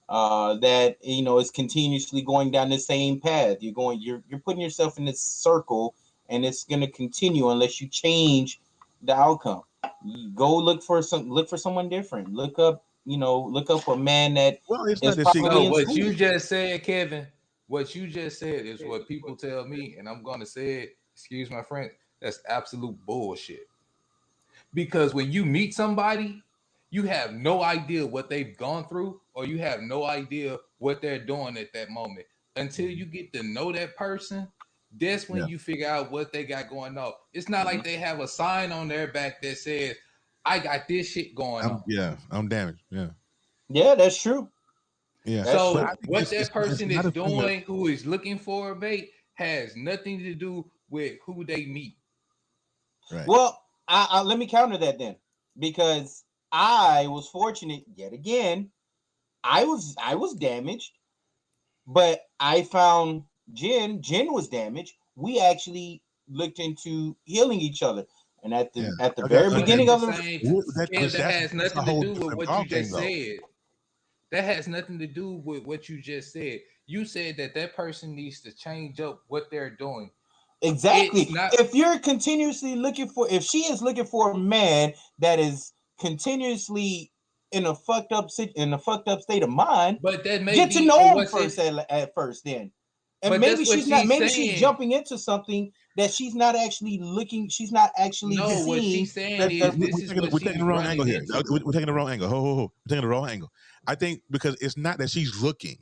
C: that is continuously going down the same path. You're putting yourself in this circle, and it's going to continue unless you change the outcome. You go look for someone different. Look up a man that
A: Well, it's
C: is
A: not that she.
C: probably
B: No,
C: in
B: what
C: school.
B: you just said, Kevin, what you just said is what people tell me, and I'm gonna say it, excuse my friend, that's absolute bullshit. Because when you meet somebody, you have no idea what they've gone through, or you have no idea what they're doing at that moment. Until you get to know that person, that's when
A: Yeah.
B: you figure out what they got going on. It's not
C: Mhm.
B: like they have a sign on their back that says, I got this shit going on.
A: I'm damaged. Yeah.
C: Yeah, that's true.
A: Yeah.
C: That's
A: But I
C: true.
B: So
A: think
B: what
A: it's
B: that
A: it's
B: person
A: not
B: is
A: a thing of.
B: doing who is looking for a mate has nothing to do with who they meet.
A: Right.
C: Well, let me counter that then, because I was fortunate yet again. I was damaged, but I found Jen. Jen was damaged. We actually looked into healing each other. And at the
A: I
C: very
A: got,
B: But at
C: beginning
B: the
C: of the
B: same
A: but
B: that has
A: that's a
B: nothing to
A: whole
B: do with
A: different
B: what you
A: ball game,
B: just
A: though.
B: said. That has nothing to do with what you just said. You said that that person needs to change up what they're doing. It's
C: exactly,
B: not,
C: if you're continuously looking for, if she is looking for a man that is continuously in a fucked up state of mind,
B: but that may
C: get to
B: be, or
C: know him
B: what's
C: first
B: it?
C: at first then. And
B: But that's what she's
C: maybe she's
B: saying.
C: jumping into something that she's not actually looking, she's not actually
B: No, what
C: seeing
B: she's saying
C: that
A: we,
B: is
A: we,
B: this
A: we're
B: is
A: taking
B: what
A: we're taking
B: she's
A: the wrong angle
B: running
A: here.
B: into.
A: We're taking the wrong angle. We're taking the wrong angle. I think because it's not that she's looking.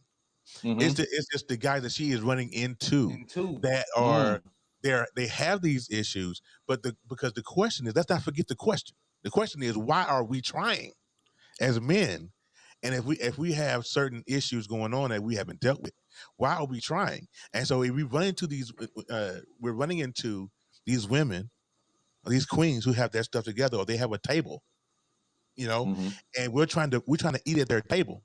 C: Mhm.
A: It's just the guys that she is running into
B: And two,
A: that are they have these issues, but because the question is, let's not forget the question. The question is, why are we trying as men? And if we have certain issues going on that we haven't dealt with, why are we trying? And so if we run into these, we're running into these women, these queens who have their stuff together, or they have a table, and we're trying to eat at their table,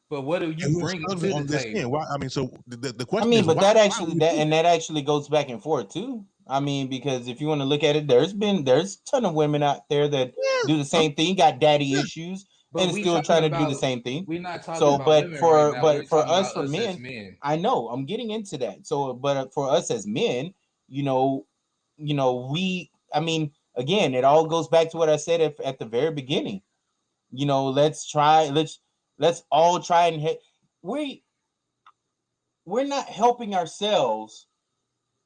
B: but what are you
A: and we're
B: bringing
A: struggling
B: to the
A: on this end.
B: table?
A: Why? I mean, so the
C: I
A: question
C: mean,
A: is,
C: but
A: why are we doing
C: that actually goes back and forth too. I mean, because if you want to look at it, there's a ton of women out there that
A: that?
C: do the
A: Yeah,
C: same thing, got daddy
A: yeah.
C: issues,
B: But
C: and
B: we
C: still
B: talking
C: trying to do the
B: about,
C: same thing.
B: we're not talking
C: So,
B: about women right now. We're
C: for
B: talking
C: us,
B: about
C: for
B: us as
C: men,
B: men.
C: I know I'm getting into that. So, but for us as men, you know, I mean, again, it all goes back to what I said at the very beginning. Let's all try and we we're not helping ourselves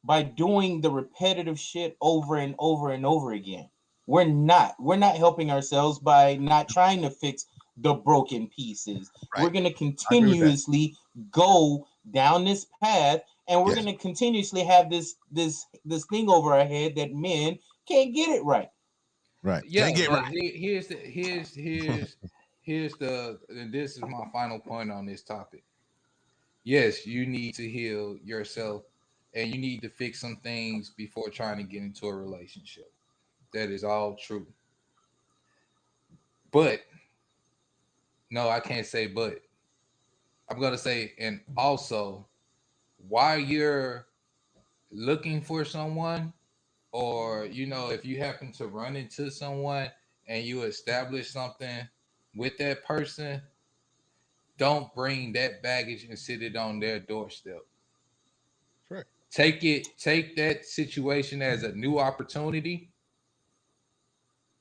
C: by doing the repetitive shit over and over and over again. We're not helping ourselves by not trying to fix the broken pieces. We're
A: Right.
C: going to
A: I agree with that.
C: continuously go down this path, and we're
A: Yes.
C: going to continuously have this thing over our head that men can't get it right.
A: Right.
B: Yeah,
A: Can't get
B: but
A: right.
B: here's the, and this is my final point on this topic. Yes, you need to heal yourself, and you need to fix some things before trying to get into a relationship. That is all true. But no, I can't say but. I'm gonna say, and also, while you're looking for someone, or if you happen to run into someone and you establish something with that person, don't bring that baggage and sit it on their doorstep.
A: Sure.
B: Take that situation as a new opportunity,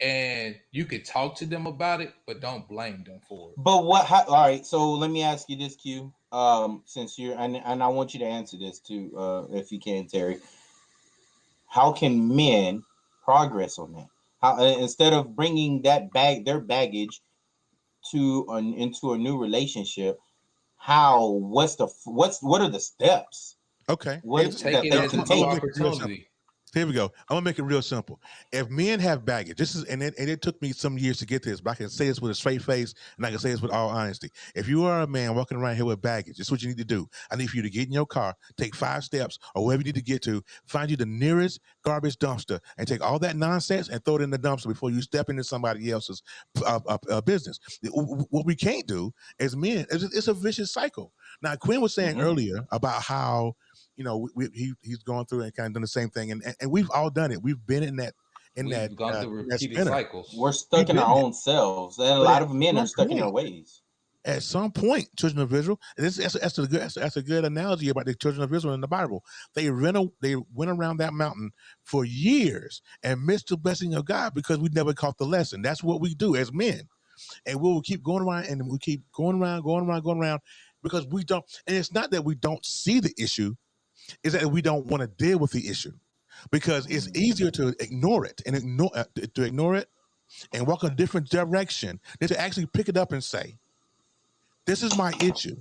B: and you could talk to them about it, but don't blame them for it.
C: But all right, so let me ask you this, Q. Since you're and I want you to answer this too, if you can, Terry. How can men progress on that? How instead of bringing their baggage into a new relationship, what are the steps
A: Okay.
C: what
B: Take
C: that
B: it
C: they
B: as
C: can
B: a
A: I'm
B: new
A: gonna
C: take?
A: make it real simple.
B: opportunity.
A: Here we go. I'm gonna make it real simple. If men have baggage, this is and it took me some years to get this, but I can say this with a straight face and I can say this with all honesty. If you are a man walking around here with baggage, this is what you need to do. I need for you to get in your car, take 5 steps or wherever you need to get to, find you the nearest garbage dumpster, and take all that nonsense and throw it in the dumpster before you step into somebody else's business. What we can't do as men, it's a vicious cycle. Now, Quinn was saying earlier about how he's going through and kind of done the same thing, and we've all done it. We've been in that
B: We've gone through
A: in that
B: repeated
A: spinner.
B: cycles.
C: We're
A: We've
C: stuck in
A: been
C: our
A: there,
C: own selves, and a
A: but
C: lot of men are stuck in their ways.
A: at some point, children of Israel, and that's a good analogy about the children of Israel in the Bible. They went around that mountain for years and missed the blessing of God because we never caught the lesson. That's what we do as men, and we will keep going around and we keep going around, going around because we don't. And it's not that we don't see the issue. Is that we don't want to deal with the issue because it's easier to ignore it and ignore it and walk a different direction than to actually pick it up and say, "This is my issue.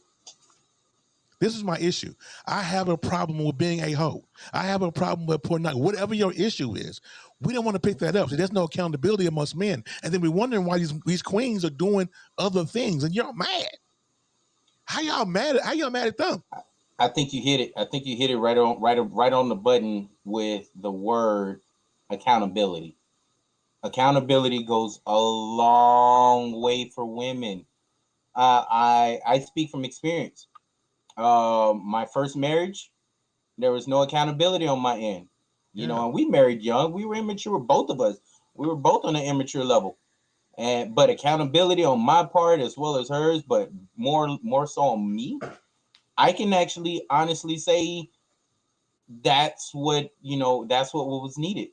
A: This is my issue. I have a problem with being a hoe. I have a problem with pornography. Whatever your issue is, we don't want to pick that up. So there's no accountability amongst men, and then we're wondering why these queens are doing other things, and you're mad. How y'all mad at them?
C: I think you hit it. I think you hit it right on the button with the word accountability. Accountability goes a long way for women. I speak from experience. My first marriage, there was no accountability on my end. You know, and we married young. We were immature, both of us. We were both on an immature level. But accountability on my part as well as hers, but more so on me. I can actually honestly say that's what was needed.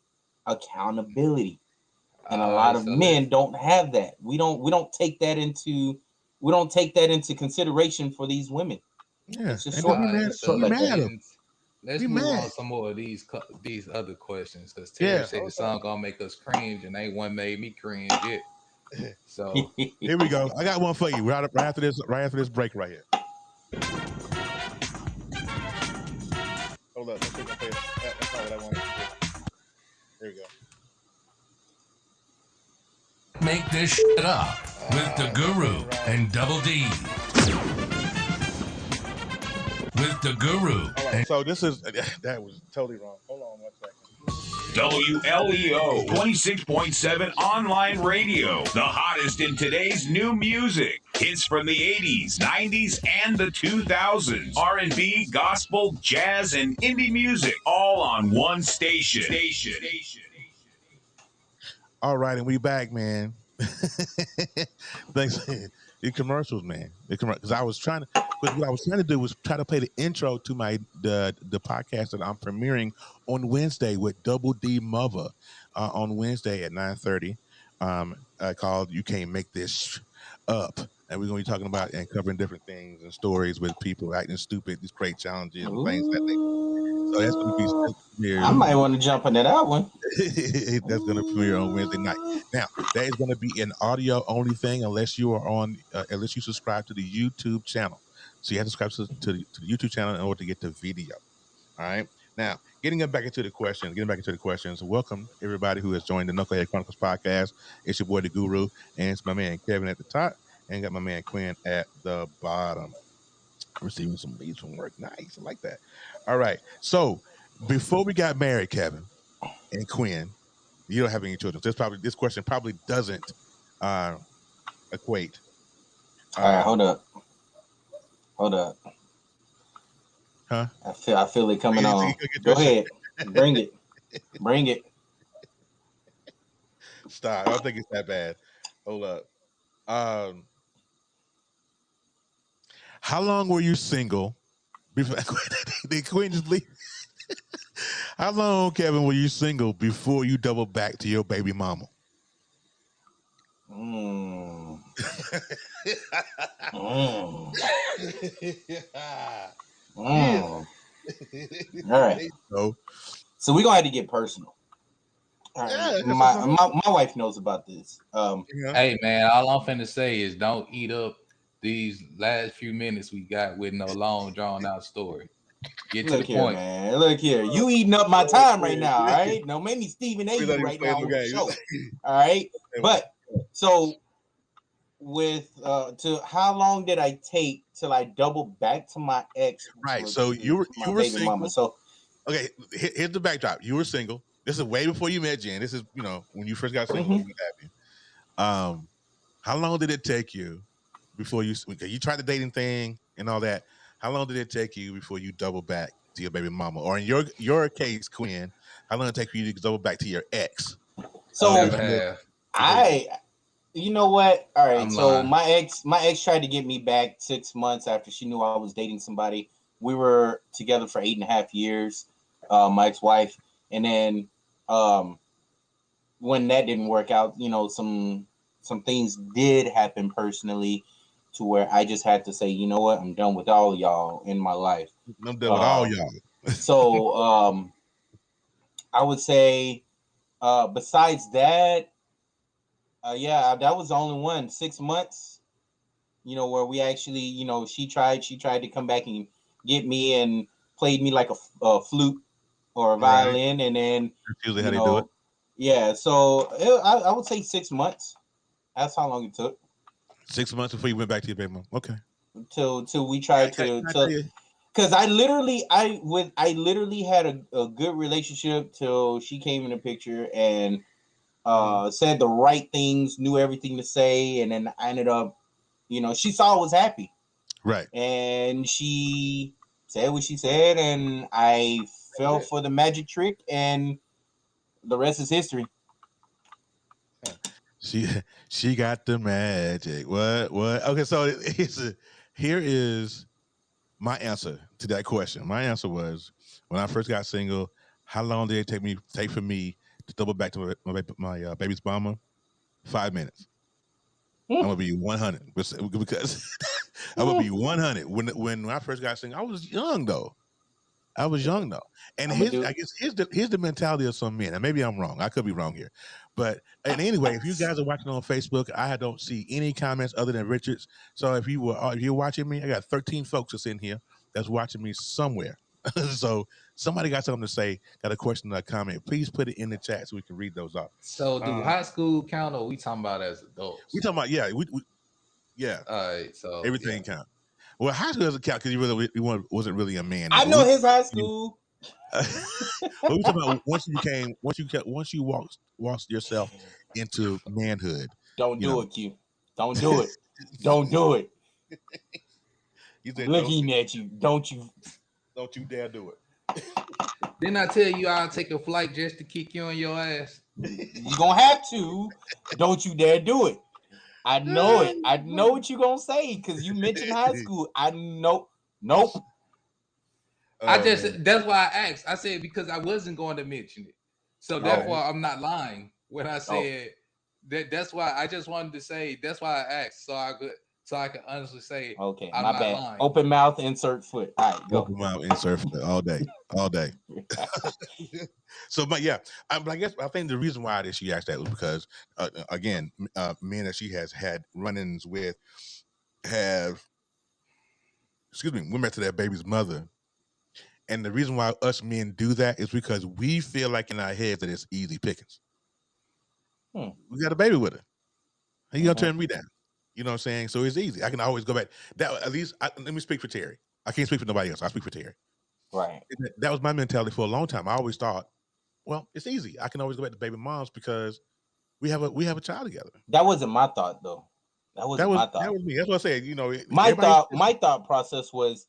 C: Accountability. And a
B: All
C: lot
B: right,
C: of
B: so
C: men don't have that. We don't take that into consideration for these women.
A: Yeah,
C: It's just
A: and don't be
B: all
A: mad.
B: right,
C: short
B: so
A: Be
C: like that.
A: mad.
B: let's
A: Be
B: move
A: mad.
B: on some more of these other questions because Terry
A: Yeah.
B: said the song gonna make us cringe, and ain't one made me cringe yet. So
A: Here we go. I got one for you. Right after this. Right after this break, right here. Hold up. That's not what I wanted to do. Here we go.
D: Make this shit up with the Guru and Double D. With the Guru.
A: All right. So this is that was totally wrong. Hold on 1 second.
E: WLEO 26.7 online radio. The hottest in today's new music. Hits from the 80s, 90s, and the 2000s. R&B, gospel, jazz, and indie music. All on one station.
A: All right, and we back, man. Thanks. The commercials, man. Because I was trying to. Because what I was trying to do was try to play the intro to the podcast that I'm premiering on Wednesday with Double D Mother on Wednesday at 9:30. Called "You Can't Make This Up," and we're gonna be talking about and covering different things and stories with people acting stupid, these great challenges and things like that. So that's gonna be
C: I might want to jump into that one.
A: that's going to premiere on Wednesday night. Now, that is going to be an audio only thing unless you are unless you subscribe to the YouTube channel. So you have to subscribe to the YouTube channel in order to get the video. All right. Now, getting back into the questions. Welcome everybody who has joined the Knucklehead Chronicles podcast. It's your boy the Guru, and it's my man Kevin at the top, and got my man Quinn at the bottom. Receiving some leads from work. Nice, I like that. All right. So before we got married, Kevin and Quinn, you don't have any children. This question probably doesn't equate.
C: All right, hold up.
A: Huh?
C: I feel it coming on. Go ahead, bring it.
A: Stop. I don't think it's that bad. Hold up. How long were you single before did Quinn just leave? How long, Kevin, were you single before you doubled back to your baby mama?
C: All right. So we're gonna have to get personal. All right. My wife knows about this.
B: hey man, all I'm finna say is don't eat up these last few minutes we got with no long drawn out story. Get to
C: Look
B: the
C: here,
B: point.
C: man. Look here. You eating up my time right now, all right? No, make me Stephen A. you right now on the show. All right. But so with to how long did I take till I double back to my ex?
A: Right. So you were single.
C: Mama. So
A: okay, here's the backdrop. You were single. This is way before you met Jen. This is when you first got single. What have you. How long did it take you before you tried the dating thing and all that? How long did it take you before you double back to your baby mama? Or in your case, Quinn, how long did it take for you to double back to your ex?
C: So you know what? All right. So my ex tried to get me back 6 months after she knew I was dating somebody. We were together for 8.5 years, my ex-wife. And then when that didn't work out, some things did happen personally to where I just had to say, you know what, I'm done with all y'all in my life.
A: I'm done with all y'all.
C: So I would say besides that, that was the only one. 6 months, where we actually, she tried to come back and get me and played me like a flute or a violin, and then
A: that's usually how they do it.
C: Yeah, so I would say 6 months. That's how long it took.
A: 6 months before you went back to your baby mom. Okay.
C: Till we tried to because I literally had a good relationship till she came in the picture and said the right things, knew everything to say, and then I ended up, she saw I was happy.
A: Right.
C: And she said what she said, and I fell
B: it.
C: for the magic trick, and the rest is history.
A: She got the magic. What? Okay, so here is my answer to that question. My answer was when I first got single. How long did it take for me to double back to my baby's mama? 5 minutes. I'm gonna be 100 because I'm gonna be 100. When I first got single, I was young though. And here's the mentality of some men, and maybe I'm wrong. I could be wrong here, but and anyway, if you guys are watching on Facebook, I don't see any comments other than Richard's. So if you're watching me, I got 13 folks that's in here that's watching me somewhere. So somebody got something to say, got a question or a comment, please put it in the chat so we can read those off.
B: So do high school count, or we talking about as adults?
A: We talking about yeah.
B: All right, so
A: everything count. Well, high school doesn't count because he wasn't really a man.
C: I know his high school.
A: What we talking about once you walked yourself into manhood.
C: Don't do it, Q. Don't do it. Don't do it. Looking at you. Don't you
A: dare do it.
B: Didn't I tell you I'll take a flight just to kick you on your ass?
C: You're gonna have to. Don't you dare do it. I know it. I know what you're gonna say because you mentioned high school. I know. Nope.
B: That's why I asked. I said because I wasn't going to mention it. So therefore I'm not lying when I said that. That's why I just wanted to say that's why I asked. So I could honestly say
C: okay,
B: I'm
C: my
B: not
C: bad.
B: lying.
C: Open mouth, insert foot. All right, go.
A: Open mouth, insert foot all day. So, but yeah, I think the reason why she asked that was because again, men that she has had run-ins with have, went back to their baby's mother, and the reason why us men do that is because we feel like in our heads that it's easy pickings. We got a baby with her. How you gonna turn me down? You know what I'm saying? So it's easy. I can always go back. That at least let me speak for Terry. I can't speak for nobody else. I speak for Terry.
C: Right.
A: That was my mentality for a long time. I always thought, well, it's easy. I can always go back to baby moms because we have a child together.
C: That wasn't my thought though. That was my thought.
A: That was me. That's what I said. You know,
C: my thought process was,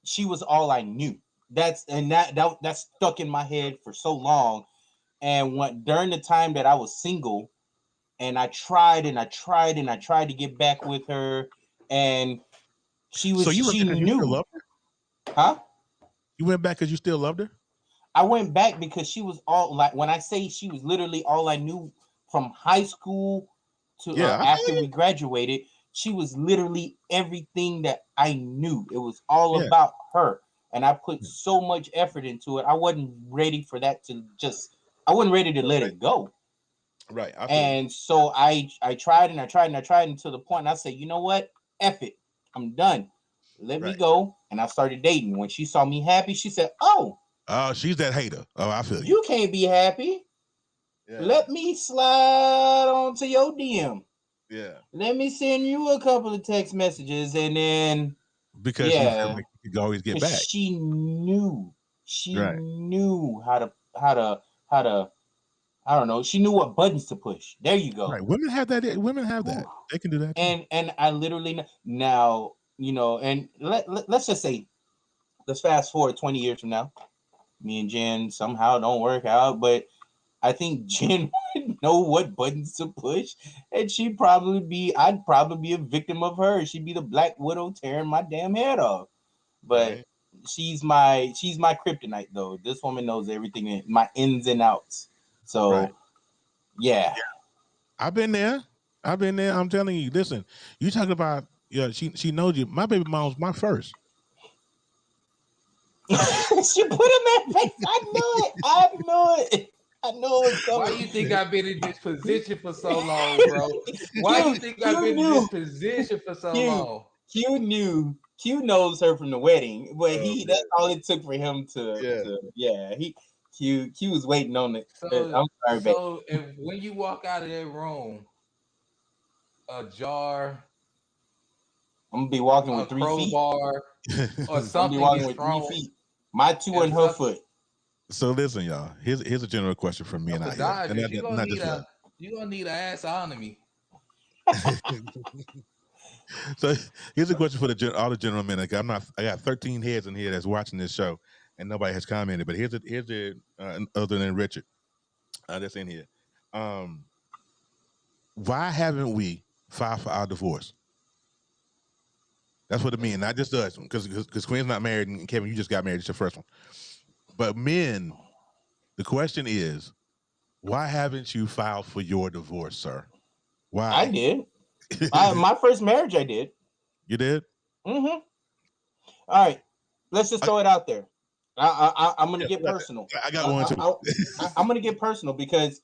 C: she was all I knew. That stuck in my head for so long. And during the time that I was single, and I tried to get back with her, and she was.
A: So you
C: knew.
A: You loved her?
C: Huh?
A: You went back because you still loved her?
C: I went back because she was all like. When I say she was literally all I knew from high school to after we graduated, she was literally everything that I knew. It was all about her, and I put so much effort into it. I wasn't ready for that to just. I wasn't ready to let it go.
A: Right.
C: And so I tried until the point I said, you know what? F it. I'm done. Let me go. And I started dating. When she saw me happy, she said, oh,
A: she's that hater. Oh, I feel you.
C: You can't be happy. Yeah. Let me slide onto your DM.
A: Yeah.
C: Let me send you a couple of text messages, and then
A: because she felt like you could always get back.
C: She knew. She knew how to I don't know. She knew what buttons to push. There you go.
A: Right. Women have that. They can do that.
C: And I literally now, you know, and let's just say, let's fast forward 20 years from now. Me and Jen somehow don't work out, but I think Jen would know what buttons to push, and I'd probably be a victim of her. She'd be the Black Widow tearing my damn head off. But she's my kryptonite though. This woman knows everything, my ins and outs. So yeah.
A: I've been there. I'm telling you. Listen, you talking about she knows you. My baby mom's my first.
C: She put him in face. I know it.
B: Why you think I've been in this position for so long, bro? Why you think I've been in this position for so long?
C: Q knows her from the wedding, but that's all it took for him to Q was waiting on it. I'm sorry, babe.
B: So when you walk out of that room, a jar,
C: I'm gonna be walking with 3 feet,
B: or something.
C: I'm be walking with 3 feet. My 2 and her foot.
A: So listen, y'all. Here's a general question from me and I.
B: You're gonna need an ass on me.
A: So here's a question for all the general men. Like, I got 13 heads in here that's watching this show, and nobody has commented. But here's other than Richard, that's in here. Why haven't we filed for our divorce? That's what it means, not just us, because Quinn's not married, and Kevin, you just got married. It's your first one. But men, the question is, why haven't you filed for your divorce, sir? Why?
C: I did. My first marriage, I did.
A: You did?
C: Mm-hmm. All right. Let's just throw it out there. I'm going to get personal.
A: I got one too.
C: I'm going to get personal because,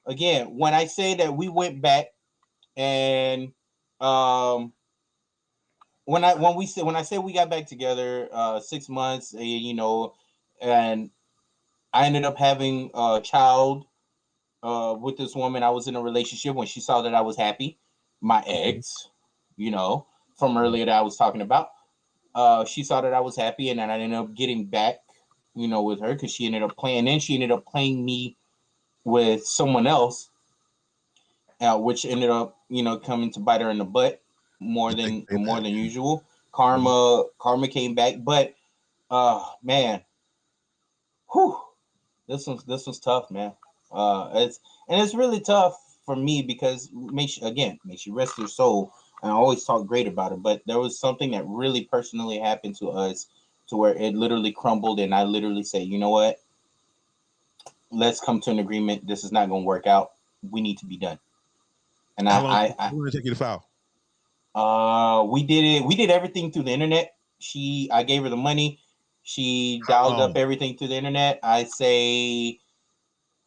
C: again, when I say that we went back and when I say we got back together 6 months, and I ended up having a child with this woman. I was in a relationship when she saw that I was happy. My ex, from earlier that I was talking about. She saw that I was happy, and then I ended up getting back, with her because she ended up playing. Then she ended up playing me with someone else, which ended up, coming to bite her in the butt more than usual. Karma came back, but man, whew, this was tough, man. It's really tough for me because may she rest her soul. And I always talk great about it, but there was something that really personally happened to us to where it literally crumbled, and I literally said, you know what? Let's come to an agreement. This is not going to work out. We need to be done. And
A: how long did it take you to file?
C: We did everything through the internet. I gave her the money. She dialed up everything through the internet. I say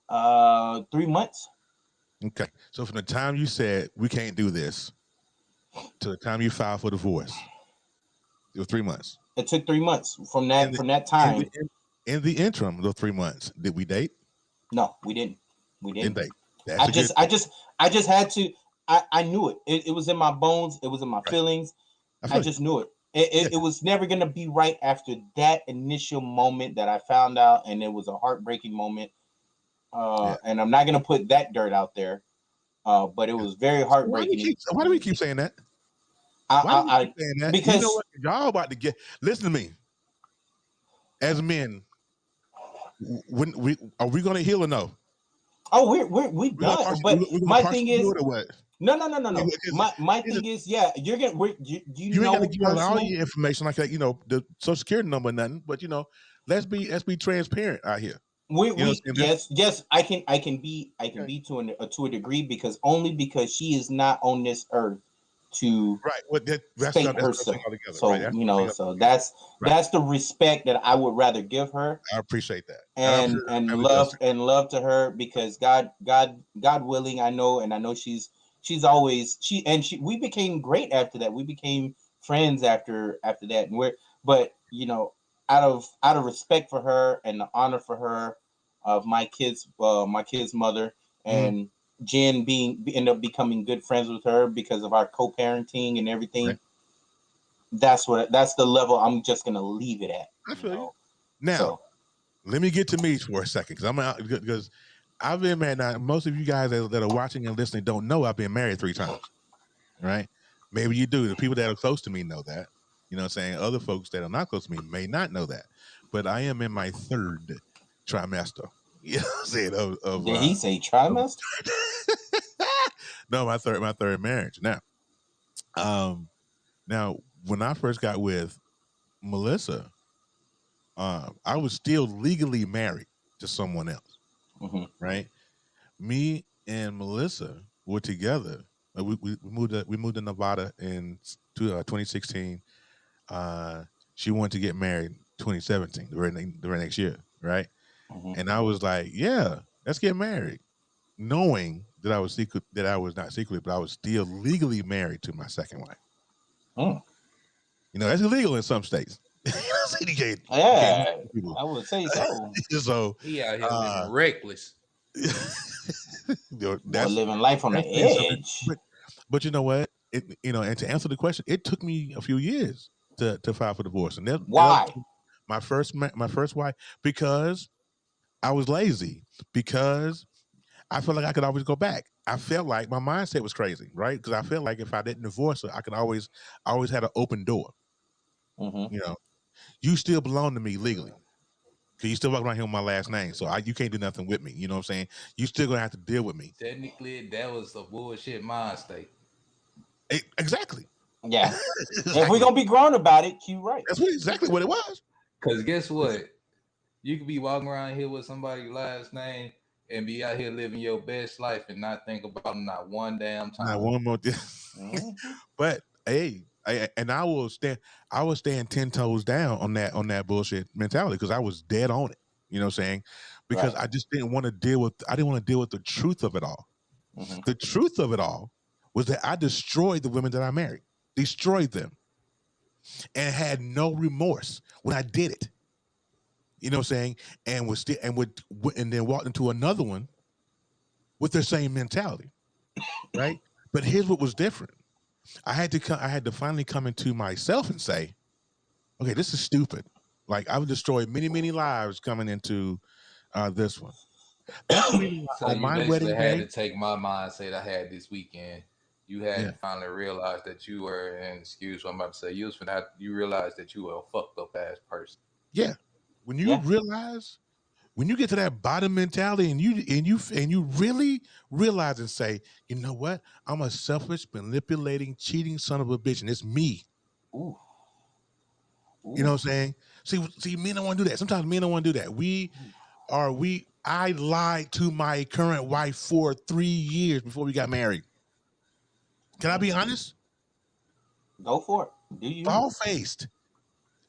C: 3 months.
A: Okay. So from the time you said we can't do this to the time you filed for divorce, it was 3 months.
C: It took 3 months from that time.
A: In the interim, those 3 months, did we date?
C: No, we didn't. We didn't
A: date.
C: I just had to. I knew it. It was in my bones. It was in my feelings. I just knew it. It was never going to be right after that initial moment that I found out, and it was a heartbreaking moment. And I'm not going to put that dirt out there, but it was very heartbreaking.
A: Why do we keep saying that? Because you know what? Y'all about to get. Listen to me. As men, when are we going to heal or no?
C: Oh, we're done. But my thing is, no. My thing is, yeah, you're gonna. You know,
A: ain't gotta give all your information like that. The Social Security number, nothing. But let's be transparent out here.
C: Yes, I can be to a degree because she is not on this earth to state herself. So right? So that's the respect that I would rather give her.
A: I appreciate that,
C: and love to her because God willing, I know she's always we became great after that. We became friends after that, and out of respect for her and the honor for her of my kid's mother and Jen end up becoming good friends with her because of our co-parenting and everything. Right. That's the level I'm just gonna leave it at.
A: I feel you. Now, let me get to me for a second because I've been married. Now, most of you guys that are watching and listening don't know I've been married 3 times. Right? Maybe you do. The people that are close to me know that. You know what I'm saying? Other folks that are not close to me may not know that. But I am in my 3rd trimester. You know what I'm saying?
C: Did he say trimester?
A: No, my third marriage. Now, when I first got with Melissa, I was still legally married to someone else. Mm-hmm. Right? Me and Melissa were together. We moved to Nevada in 2016. She wanted to get married 2017, the very next year, right? Mm-hmm. And I was like, yeah, let's get married, knowing that I was not secretly, but I was still legally married to my second wife. Oh. That's illegal in some states.
C: Yeah, I would say so.
A: So
B: he out here living reckless.
C: That's living life on the edge.
A: But you know what? And to answer the question, it took me a few years to file for divorce. And
C: why?
A: My first wife, because I was lazy, because I felt like I could always go back. I felt like my mindset was crazy, right? Because I felt like if I didn't divorce her, I always had an open door.
C: Mm-hmm.
A: You know, you still belong to me legally. Cause you still walk around here with my last name, so you can't do nothing with me. You know what I'm saying? You still gonna have to deal with me.
B: Technically, that was a bullshit mind state.
A: Exactly.
C: Yeah.
A: Exactly.
C: If we're gonna be grown about it, Q right.
A: That's exactly what it was.
B: Cause guess what? You could be walking around here with somebody's last name and be out here living your best life and not think about them not one damn time.
A: Not one more.
C: Mm-hmm.
A: But hey, I will stand 10 toes down on that bullshit mentality because I was dead on it. You know what I'm saying? Because
C: Right.
A: I just didn't want to deal with the truth of it all.
C: Mm-hmm.
A: The truth of it all was that I destroyed the women that I married, destroyed them, and had no remorse when I did it. You know what I'm saying? And was still and then walked into another one with the same mentality, right? But here's what was different. I had to finally come into myself and say, okay, this is stupid. Like I've destroyed many, many lives coming into this one. That's the reason why
B: So
A: on
B: you
A: my
B: basically
A: wedding
B: had
A: day.
B: to take my mindset I had this weekend. You had
A: Yeah,
B: to finally realize that you were, and excuse what I'm about to say, you realized that you were a fucked up ass person.
A: yeah. When you
C: Yeah.
A: realize, when you get to that bottom mentality, and you really realize and say, you know what? I'm a selfish, manipulating, cheating son of a bitch, and it's me.
C: Ooh.
A: You know
C: Ooh.
A: what I'm saying? See, men don't want to do that. Sometimes men don't want to do that. I lied to my current wife for 3 years before we got married. Can I be honest?
C: Go for it. Do you?
A: Bald faced.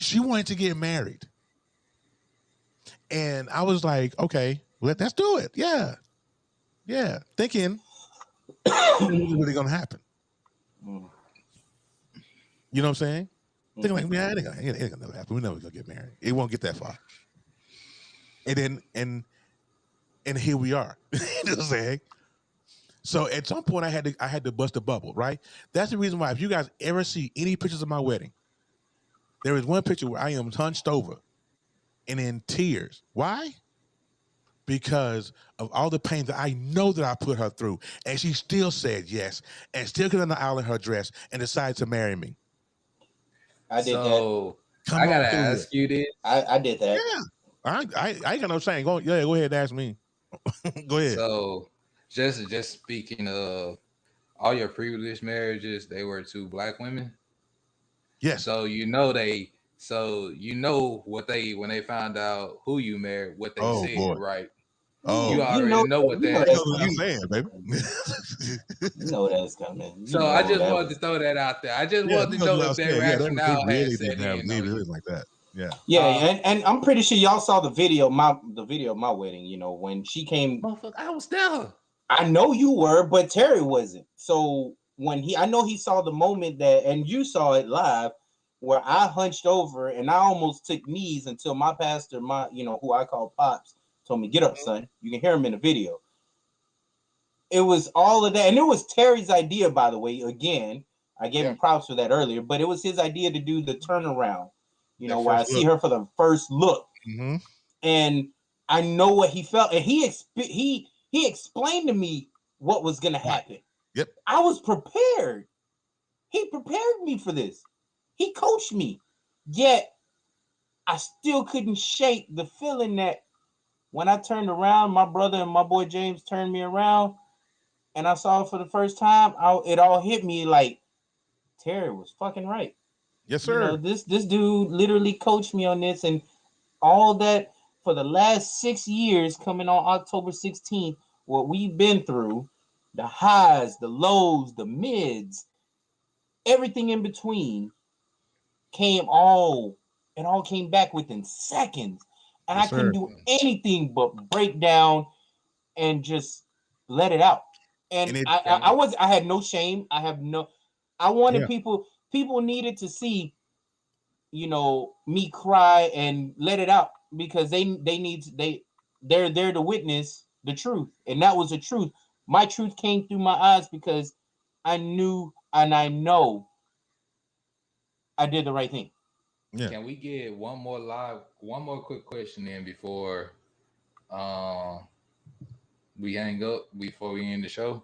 A: She wanted to get married. And I was like, okay, let's do it. Yeah. Yeah. Thinking this is really gonna happen.
C: Mm-hmm.
A: You know what I'm saying? Thinking like, yeah, it ain't gonna never happen. We're never gonna get married. It won't get that far. And then and here we are. You know what I'm saying? So at some point I had to bust a bubble, right? That's the reason why if you guys ever see any pictures of my wedding, there is one picture where I am hunched over and in tears. Why? Because of all the pain that I know that I put her through. And she still said yes and still got on the aisle in her dress and decided to marry me.
C: I did that.
B: So
A: Come
B: I gotta
A: on through here.
B: ask you this.
C: I did that.
A: Yeah. I ain't got no shame. Go ahead and ask me. Go ahead.
B: So just speaking of all your previous marriages, they were to black women.
A: Yes.
B: So what they when they found out who you married, what they
A: Oh
B: said,
A: boy.
B: right?
A: Oh,
B: You already know what
C: You know
B: that
A: you
C: that's
A: know what I'm
C: coming.
A: saying, baby.
C: You know that's coming. You
B: so I
C: know
B: just
C: that
B: wanted
C: was.
B: to throw that out there. I just
A: Yeah,
B: wanted
A: you
B: to
A: know
B: know
A: what I'm
B: if that
A: saying. Yeah, they
B: rationale had
A: really
B: set
A: didn't have
B: in on you.
A: like that. Yeah.
C: Yeah, and I'm pretty sure y'all saw the video of my wedding. You know when she came.
B: Motherfucker, I was there.
C: I know you were, but Terry wasn't. So I know he saw the moment that, and you saw it live, where I hunched over and I almost took knees until my pastor, who I call Pops, told me, "Get up, son." You can hear him in the video. It was all of that, and it was Terry's idea, by the way. Again, I gave him props for that earlier, but it was his idea to do the turnaround.
A: That
C: Where I
A: first
C: see
A: look.
C: her for the first look,
A: Mm-hmm.
C: and I know what he felt, and he explained to me what was going to happen.
A: Yep.
C: I was prepared. He prepared me for this. He coached me. Yet I still couldn't shake the feeling that when I turned around, my brother and my boy James turned me around, and I saw it for the first time. It all hit me like Terry was fucking right.
A: Yes, sir.
C: This dude literally coached me on this, and all that for the last 6 years, coming on October 16th, what we've been through, the highs, the lows, the mids, everything in between it all came back within seconds. And
A: Yes,
C: I couldn't
A: sir.
C: do anything but break down and just let it out. And
A: And it
C: I had no shame. I wanted
A: yeah.
C: people needed to see, me cry and let it out because they're there to witness the truth. And that was the truth. My truth came through my eyes because I knew and I know I did the right thing.
A: Yeah.
B: Can we get one more quick question in before we hang up before we end the show,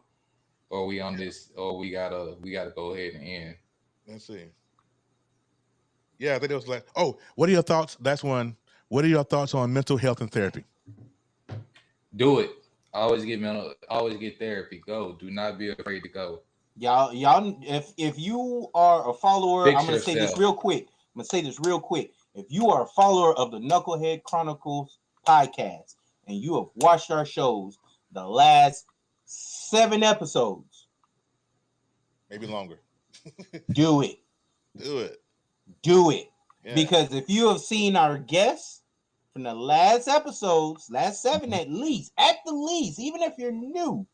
B: or we on this, or we gotta go ahead and end.
A: Let's see. Yeah, I think it was like, oh, what are your thoughts? That's one. What are your thoughts on mental health and therapy?
B: Do it. Always get therapy. Go. Do not be afraid to go.
C: Y'all, if you are a follower,
B: Fix
C: I'm gonna say this
B: yourself.
C: real quick. If you are a follower of the Knucklehead Chronicles podcast and you have watched our shows, the last 7 episodes,
A: Maybe longer.
C: do it.
A: Do it.
C: Do it.
A: Yeah.
C: Because if you have seen our guests from the last episodes, last 7 at the least, even if you're new,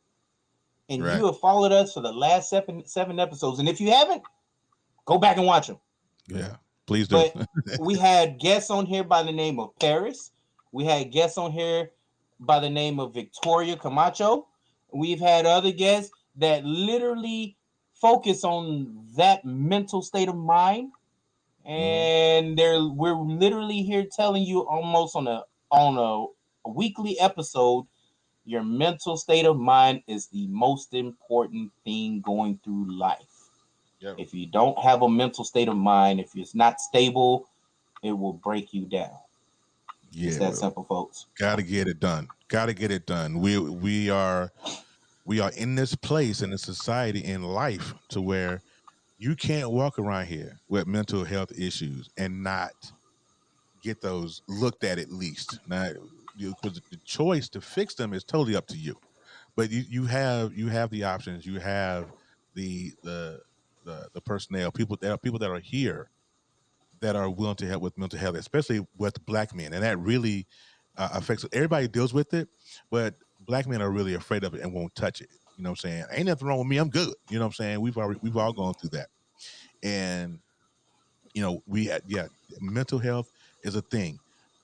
C: and
A: Right.
C: you have followed us for the last seven episodes, and if you haven't, go back and watch them.
A: Yeah, please do.
C: But we had guests on here by the name of Paris. We had guests on here by the name of Victoria Camacho. We've had other guests that literally focus on that mental state of mind. And we're literally here telling you almost on a weekly episode, your mental state of mind is the most important thing going through life.
A: Yep.
C: If you don't have a mental state of mind, if it's not stable, it will break you down.
A: Yeah,
C: it's that simple, folks.
A: Gotta get it done. We are in this place in the society in life to where you can't walk around here with mental health issues and not get those looked at least. Now, because the choice to fix them is totally up to you. But you have the options. You have the personnel, people that are here that are willing to help with mental health, especially with Black men, and that really affects everybody. Deals with it, but Black men are really afraid of it and won't touch it. You know what I'm saying? Ain't nothing wrong with me. I'm good. You know what I'm saying? We've all gone through that, and mental health is a thing.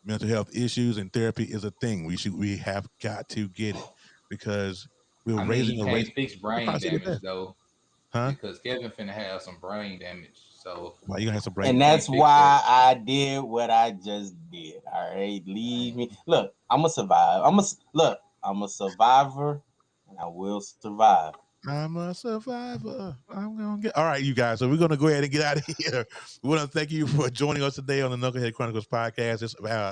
A: Mental health issues and therapy is a thing. We have got to get it because we're
B: I mean,
A: raising
B: you
A: a race.
B: can't fix
A: We'll
B: brain
A: probably see the
B: damage
A: best.
B: though,
A: Huh?
B: because Kevin finna have some brain damage. So
A: Why you gonna have some brain?
C: And
A: damage?
C: that's why I did what I just did. All right, leave me. Look, I'm a survivor. I'm a survivor, and I will survive.
A: I'm a survivor. I'm gonna get all right, you guys. So we're gonna go ahead and get out of here. We want to thank you for joining us today on the Knucklehead Chronicles podcast.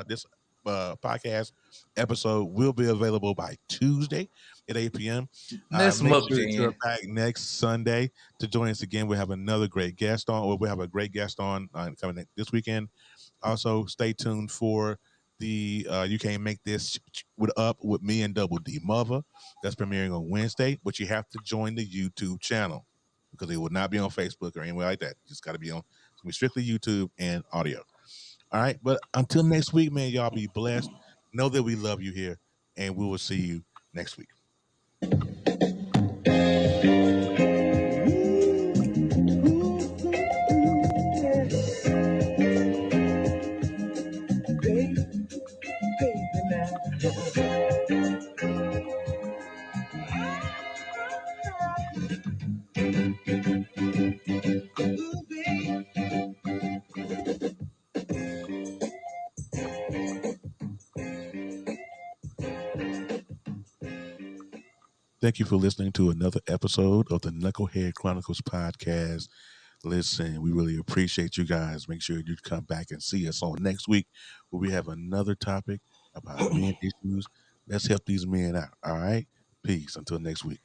A: This podcast episode will be available by Tuesday at 8 p.m.
B: mess him
A: Make
B: up,
A: sure that you're
B: Jen.
A: back next Sunday to join us again. We have another great guest on, or we have a great guest on coming this weekend. Also, stay tuned for the You Can't Make This with me and Double D Mother. That's premiering on Wednesday, but you have to join the YouTube channel because it will not be on Facebook or anywhere like that. It's got to be on strictly YouTube and audio. All right, but until next week, man, y'all be blessed. Know that we love you here, and we will see you next week. Thank you for listening to another episode of the Knucklehead Chronicles podcast. Listen, we really appreciate you guys. Make sure you come back and see us on next week where we have another topic about men issues. Let's help these men out. All right? Peace. Until next week.